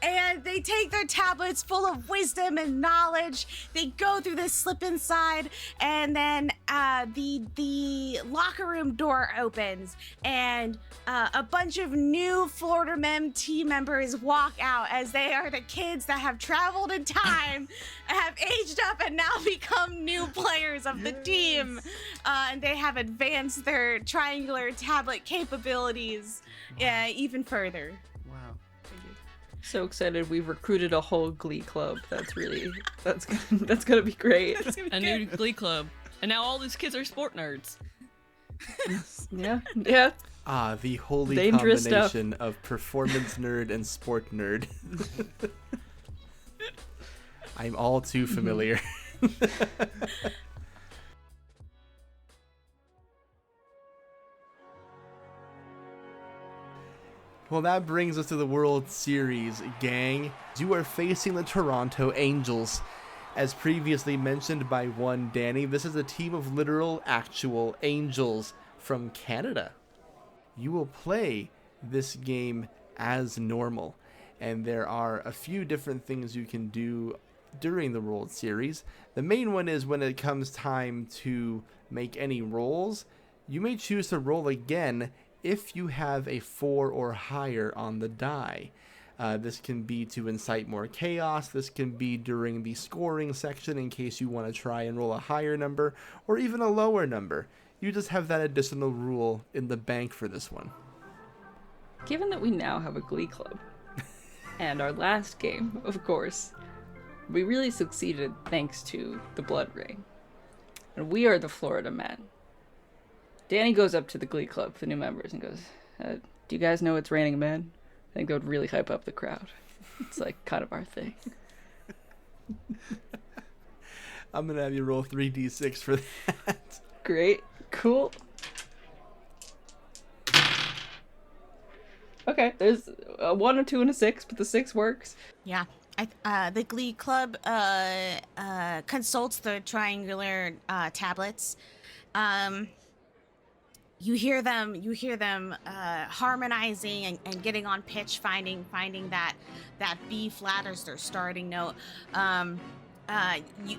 And they take their tablets full of wisdom and knowledge. They go through this slip inside, and then the locker room door opens, and a bunch of new Florida Mem team members walk out, as they are the kids that have traveled in time, have aged up, and now become new players of the team. And they have advanced their triangular tablet capabilities even further. So excited, we've recruited a whole glee club. That's gonna be great. A new glee club. And now all these kids are sport nerds. Yeah. The holy Dangerous combination of performance nerd and sport nerd. I'm all too familiar. Well, that brings us to the World Series, gang. You are facing the Toronto Angels. As previously mentioned by one Danny, this is a team of literal, actual angels from Canada. You will play this game as normal. And there are a few different things you can do during the World Series. The main one is when it comes time to make any rolls, you may choose to roll again if you have a 4 or higher on the die. This can be to incite more chaos. This can be during the scoring section in case you want to try and roll a higher number or even a lower number. You just have that additional rule in the bank for this one. Given that we now have a glee club, and our last game, of course, we really succeeded thanks to the blood ring. And we are the Florida men. Danny goes up to the glee club, the new members, and goes, do you guys know it's raining men? I think that would really hype up the crowd. It's like kind of our thing. I'm going to have you roll 3d6 for that. Great. Cool. Okay, there's a 1, a 2, and a 6, but the 6 works. Yeah. The Glee Club consults the triangular tablets. You hear them harmonizing and getting on pitch, finding that B flat as their starting note.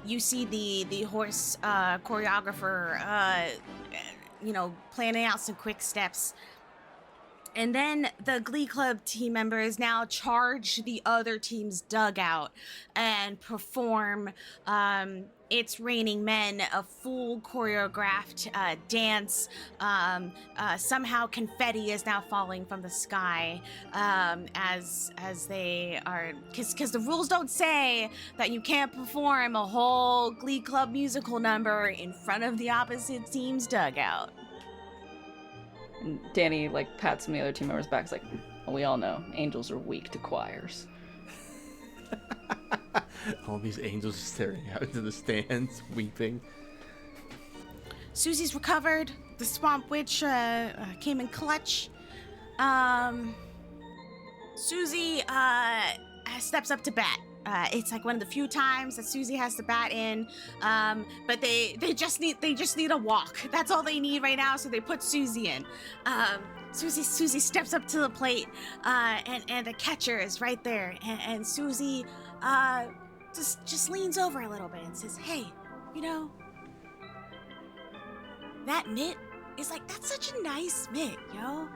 You see the horse choreographer, planning out some quick steps. And then the Glee Club team members now charge the other team's dugout and perform It's Raining Men, a full choreographed dance. Somehow confetti is now falling from the sky as they are... Because the rules don't say that you can't perform a whole Glee Club musical number in front of the opposite team's dugout. And Danny, pats some of the other team members back. It's like, well, we all know, angels are weak to choirs. All these angels staring out into the stands, weeping. Susie's recovered. The Swamp Witch came in clutch. Susie steps up to bat. It's one of the few times that Susie has to bat in, but they just need a walk. That's all they need right now, so they put Susie in. Susie steps up to the plate, and the catcher is right there, and Susie just leans over a little bit and says, "Hey, that mitt is that's such a nice mitt, yo.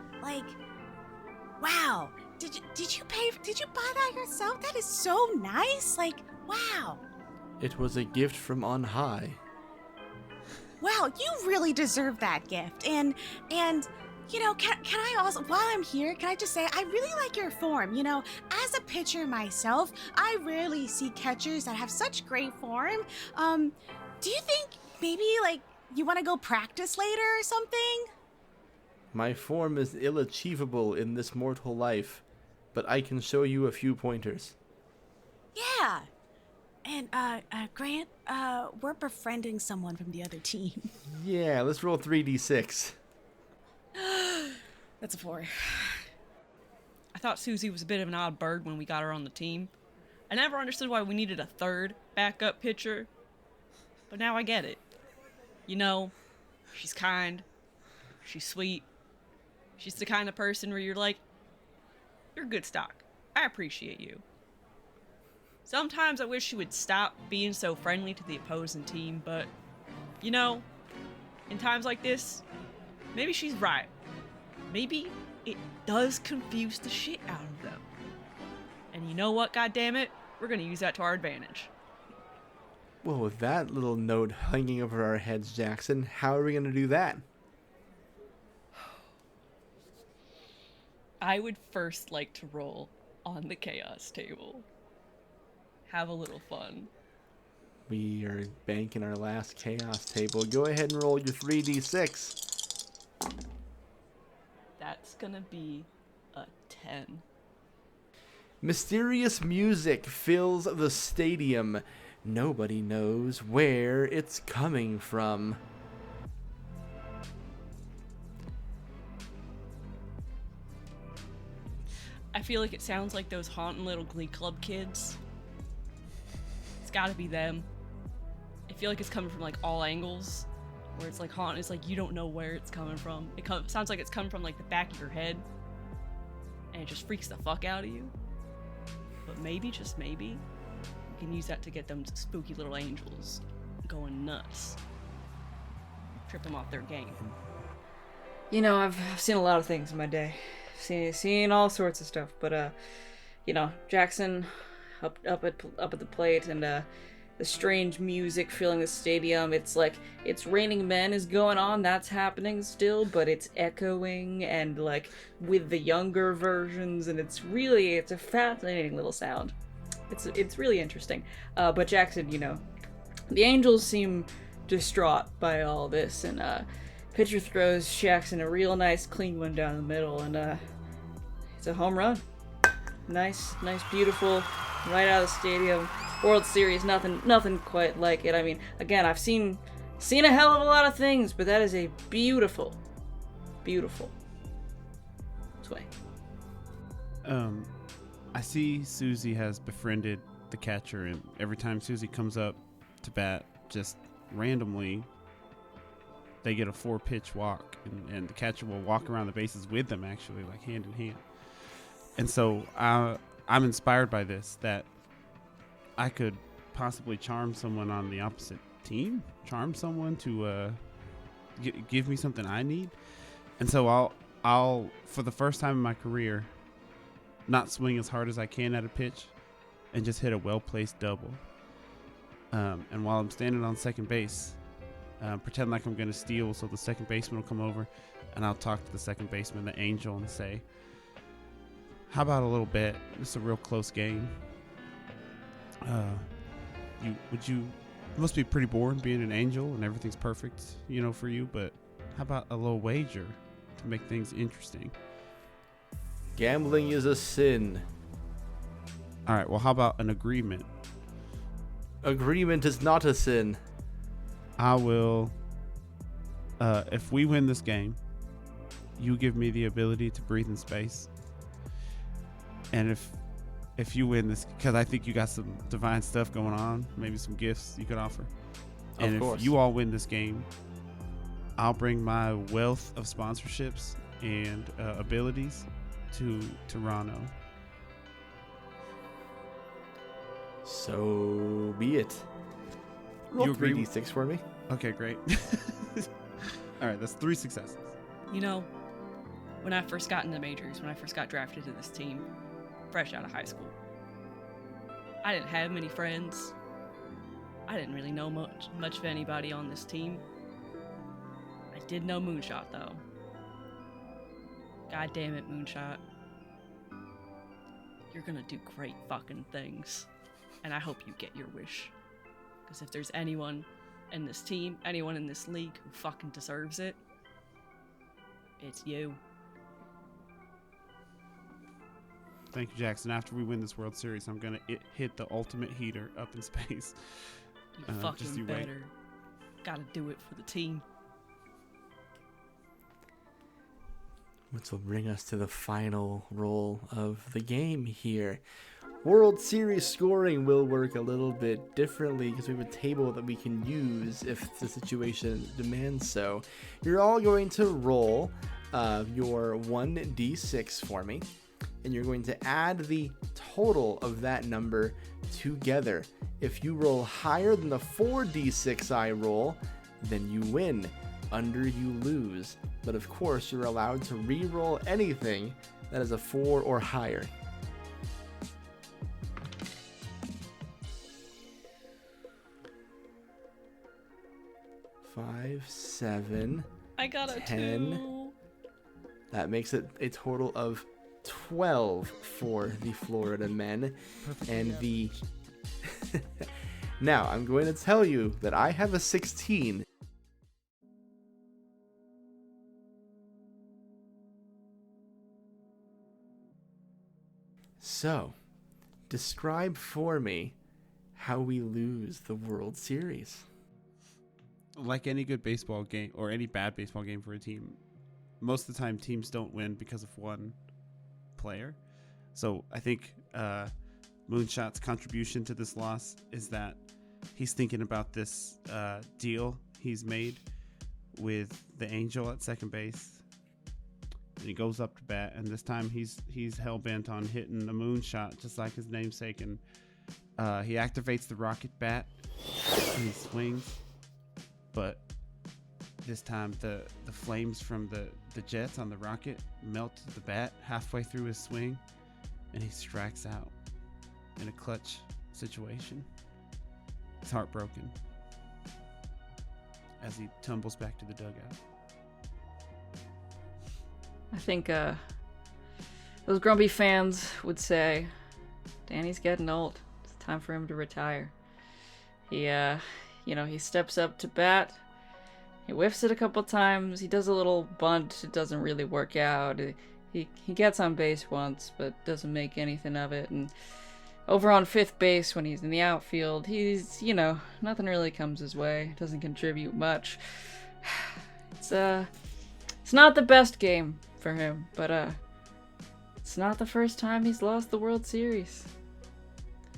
Wow." Did you buy that yourself? That is so nice. Wow. It was a gift from on high. Wow, you really deserve that gift. And can I also, while I'm here, can I just say, I really like your form. As a pitcher myself, I rarely see catchers that have such great form. Do you think maybe, you want to go practice later or something? My form is ill-achievable in this mortal life, but I can show you a few pointers. Yeah. And, Grant, we're befriending someone from the other team. Yeah, let's roll 3d6. That's a 4. I thought Susie was a bit of an odd bird when we got her on the team. I never understood why we needed a third backup pitcher, but now I get it. She's kind, she's sweet, she's the kind of person where you're like, you're good stock. I appreciate you. Sometimes I wish she would stop being so friendly to the opposing team, but, in times like this, maybe she's right. Maybe it does confuse the shit out of them. And you know what, goddammit? We're gonna use that to our advantage. Well, with that little note hanging over our heads, Jaxson, how are we going to do that? I would first like to roll on the chaos table. Have a little fun. We are banking our last chaos table. Go ahead and roll your 3d6. That's gonna be a 10. Mysterious music fills the stadium. Nobody knows where it's coming from. I feel like it sounds like those haunting little Glee Club kids. It's gotta be them. I feel like it's coming from all angles, where it's haunting. It's you don't know where it's coming from. It sounds like it's coming from the back of your head. and it just freaks the fuck out of you. But maybe, just maybe, you can use that to get them spooky little angels going nuts. Trip them off their game. You know, I've seen a lot of things in my day. Seen all sorts of stuff, but you know, Jaxson up at the plate, and the strange music filling the stadium. It's like It's Raining Men is going on. That's happening still, but it's echoing and like with the younger versions, and it's a fascinating little sound. It's really interesting. But Jaxson, you know, the Angels seem distraught by all this, and pitcher throws Jaxson a real nice clean one down the middle, and it's a home run. Nice, beautiful, right out of the stadium. World Series, nothing quite like it. I mean, again, I've seen a hell of a lot of things, but that is a beautiful swing. I see Susie has befriended the catcher, and every time Susie comes up to bat, just randomly, they get a 4-pitch walk, and the catcher will walk around the bases with them, actually, like hand in hand. And so I'm inspired by this, that I could possibly charm someone on the opposite team, charm someone to give me something I need. And so I'll for the first time in my career, not swing as hard as I can at a pitch and just hit a well-placed double. And while I'm standing on second base, pretend like I'm going to steal, so the second baseman will come over, and I'll talk to the second baseman, the Angel, and say, how about a little bet? It's a real close game. You must be pretty bored being an Angel and everything's perfect, you know, for you, but how about a little wager to make things interesting? Gambling is a sin. All right, well, how about an agreement? Agreement is not a sin. I will, if we win this game, you give me the ability to breathe in space. And if you win this, because I think you got some divine stuff going on, maybe some gifts you could offer. And Of course. if you all win this game, I'll bring my wealth of sponsorships and abilities to Toronto. So be it. Roll You agree 3d6 for me. Okay, great. All right, that's 3 successes. You know, when I first got into majors, when I first got drafted to this team, fresh out of high school, I didn't have many friends. I didn't really know much of anybody on this team. I did know Moonshot, though. God damn it, Moonshot. You're gonna do great fucking things. And I hope you get your wish. Because if there's anyone in this team, anyone in this league who fucking deserves it, it's you. Thank you, Jaxson. After we win this World Series, I'm going to hit the ultimate heater up in space. You Just fucking you wait. better. Gotta do it for the team. Which will bring us to the final roll of the game here. World Series scoring will work a little bit differently because we have a table that we can use if the situation demands so. You're all going to roll your 1d6 for me, and you're going to add the total of that number together. If you roll higher than the 4d6 I roll, then you win. Under, you lose. But of course, you're allowed to re-roll anything that is a 4 or higher. Five, 7, I got a 10. 2. That makes it a total of 12 for the Florida men. And the... Now, I'm going to tell you that I have a 16. So, describe for me how we lose the World Series. Like any good baseball game or any bad baseball game for a team, most of the time teams don't win because of one player. So I think Moonshot's contribution to this loss is that he's thinking about this deal he's made with the Angel at second base, And he goes up to bat, and this time he's hell-bent on hitting a moonshot, just like his namesake. And he activates the rocket bat, and he swings. But this time, the flames from the jets on the rocket melt the bat halfway through his swing, and he strikes out in a clutch situation. He's heartbroken as he tumbles back to the dugout. I think those grumpy fans would say, Danny's getting old. It's time for him to retire. He, he steps up to bat. He whiffs it a couple times. He does a little bunt. It doesn't really work out. He gets on base once, but doesn't make anything of it. And over on fifth base, when he's in the outfield, he's, nothing really comes his way. Doesn't contribute much. It's not the best game for him, but it's not the first time he's lost the World Series.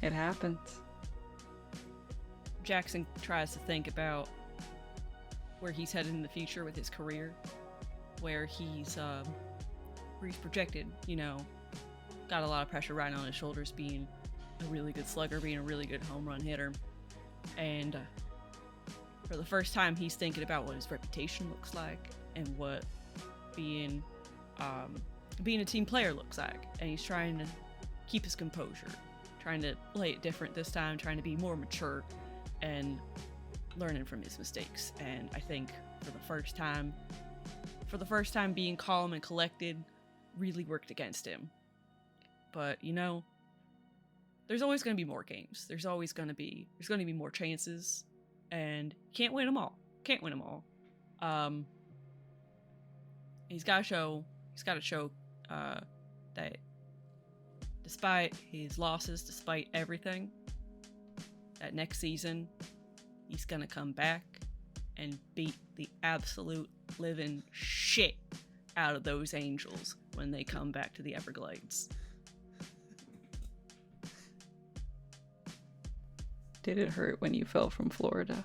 It happens. Jaxson tries to think about where he's headed in the future with his career, where he's projected, got a lot of pressure riding on his shoulders, being a really good slugger, being a really good home run hitter, and for the first time he's thinking about what his reputation looks like and what being a team player looks like, and he's trying to keep his composure, trying to play it different this time, trying to be more mature and learning from his mistakes. And I think for the first time being calm and collected really worked against him. But there's always going to be more games. There's going to be more chances, and can't win them all. He's got to show that despite his losses, despite everything, that next season he's gonna come back and beat the absolute living shit out of those Angels when they come back to the Everglades. Did it hurt when you fell from Florida?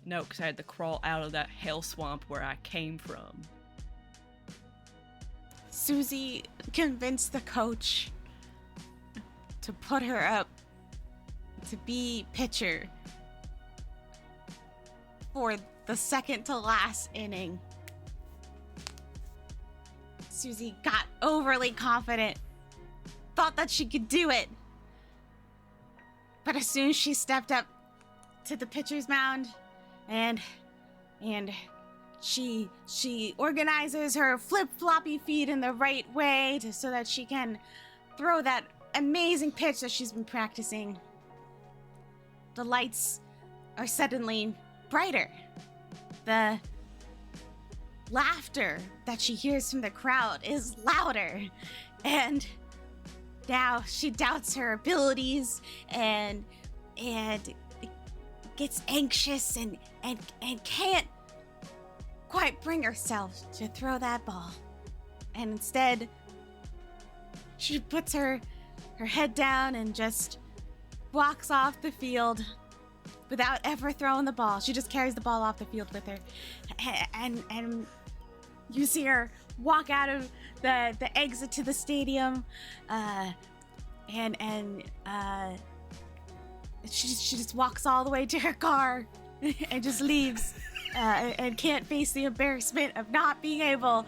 No, because I had to crawl out of that hell swamp where I came from. Susie convinced the coach to put her up to be pitcher for the second to last inning. Susie got overly confident, thought that she could do it. But as soon as she stepped up to the pitcher's mound and she organizes her flip-floppy feet in the right way so that she can throw that amazing pitch that she's been practicing, the lights are suddenly brighter. The laughter that she hears from the crowd is louder. And now she doubts her abilities and gets anxious and can't quite bring herself to throw that ball. And instead, she puts her head down and just walks off the field without ever throwing the ball. She just carries the ball off the field with her. And you see her walk out of the exit to the stadium, and she just walks all the way to her car and just leaves, and can't face the embarrassment of not being able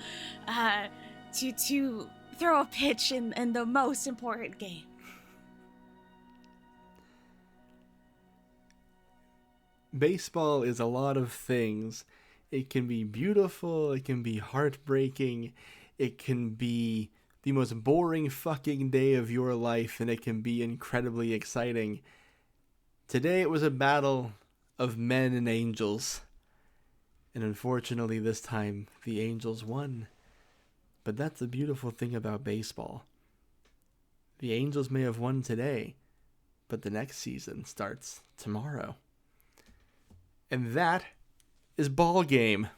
to throw a pitch in the most important game. Baseball is a lot of things. It can be beautiful, it can be heartbreaking, it can be the most boring fucking day of your life, and it can be incredibly exciting. Today it was a battle of men and angels. And unfortunately this time the Angels won. But that's the beautiful thing about baseball. The Angels may have won today, but the next season starts tomorrow. And that is Ball Game.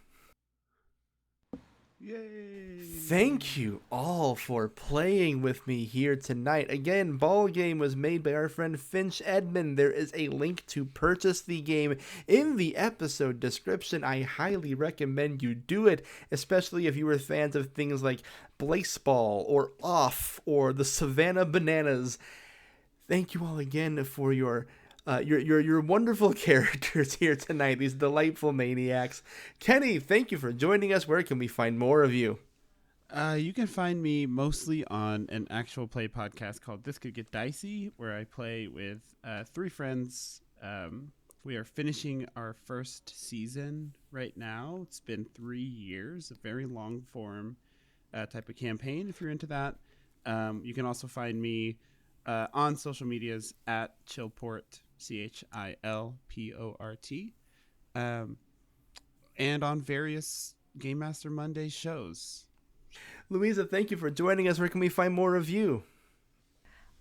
Yay! Thank you all for playing with me here tonight. Again, Ball Game was made by our friend Finch Edmond. There is a link to purchase the game in the episode description. I highly recommend you do it, especially if you were fans of things like Blaseball or Off or the Savannah Bananas. Thank you all again for your wonderful characters here tonight, these delightful maniacs. Kenny, thank you for joining us. Where can we find more of you? You can find me mostly on an actual play podcast called This Could Get Dicey, where I play with 3 friends. We are finishing our first season right now. It's been 3 years, a very long form type of campaign if you're into that. You can also find me on social medias at Chilport, CHILPORT, and on various Game Master Monday shows. Louisa, thank you for joining us. Where can we find more of you?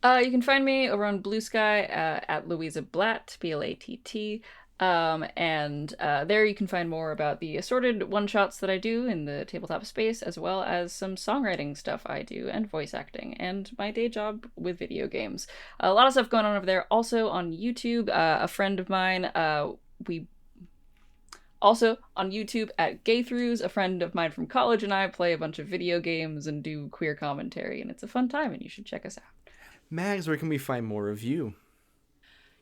You can find me over on Blue Sky at Louisa Blatt, Blatt. And there you can find more about the assorted one-shots that I do in the tabletop space, as well as some songwriting stuff I do, and voice acting, and my day job with video games. A lot of stuff going on over there. Also on YouTube, a friend of mine, also on YouTube at Gaythroughs, a friend of mine from college and I play a bunch of video games and do queer commentary, and it's a fun time, and you should check us out. Mags, where can we find more of you?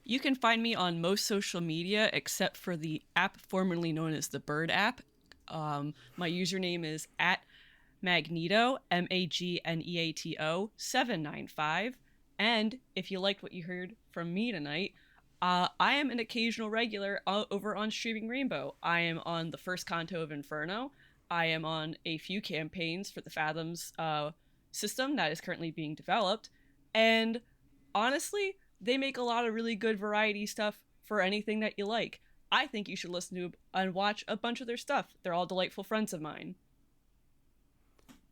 You can find me on most social media except for the app formerly known as the Bird app. My username is at Magneto, Magneato 795. And if you liked what you heard from me tonight, I am an occasional regular over on Streaming Rainbow. I am on the first Kanto of Inferno. I am on a few campaigns for the Fathoms system that is currently being developed. And honestly, they make a lot of really good variety stuff for anything that you like. I think you should listen to and watch a bunch of their stuff. They're all delightful friends of mine.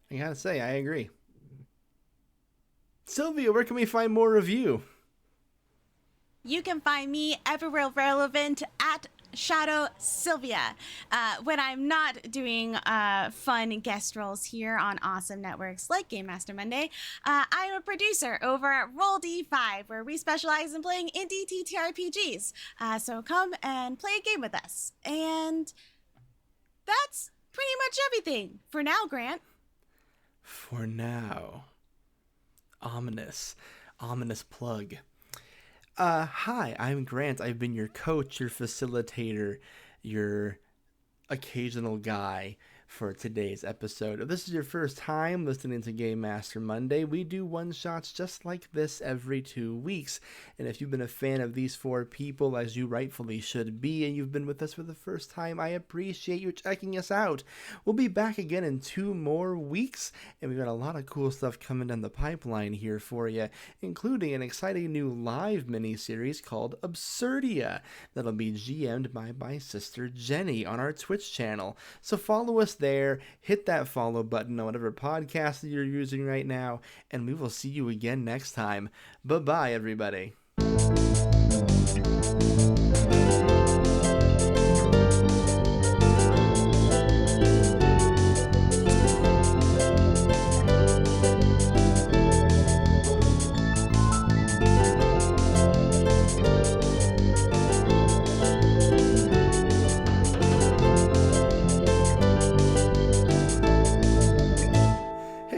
I gotta say, I agree. Silvia, where can we find more of you? You can find me everywhere relevant at Shadow Silvia. When I'm not doing fun guest roles here on awesome networks like Game Master Monday, I'm a producer over at Roll D5, where we specialize in playing indie TTRPGs. So come and play a game with us. And that's pretty much everything for now, Grant. For now. Ominous plug. Hi, I'm Grant. I've been your coach, your facilitator, your occasional guy for today's episode. If this is your first time listening to Game Master Monday, we do one-shots just like this every 2 weeks. And if you've been a fan of these 4 people, as you rightfully should be, and you've been with us for the first time, I appreciate you checking us out. We'll be back again in 2 more weeks, and we've got a lot of cool stuff coming down the pipeline here for you, including an exciting new live miniseries called Absurdia that'll be GM'd by my sister Jenny on our Twitch channel. So follow us there, hit that follow button on whatever podcast that you're using right now, and we will see you again next time. Bye-bye, everybody.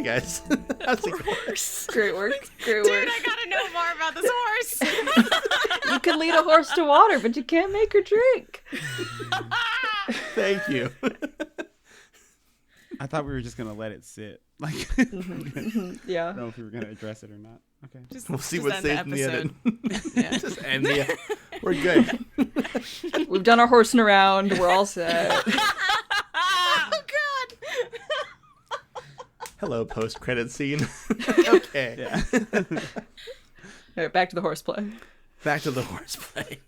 Guys, that's a horse. Great work. Great Dude, work. I gotta know more about this horse. You can lead a horse to water, but you can't make her drink. Thank you. I thought we were just going to let it sit. Like, Yeah. I don't know if we were going to address it or not. Okay. We'll see what end stays in the edit. Yeah. Just end the We're good. We've done our horsing around. We're all set. Oh, God. Hello, post-credit scene. Okay. Yeah. All right, back to the horseplay. Back to the horseplay.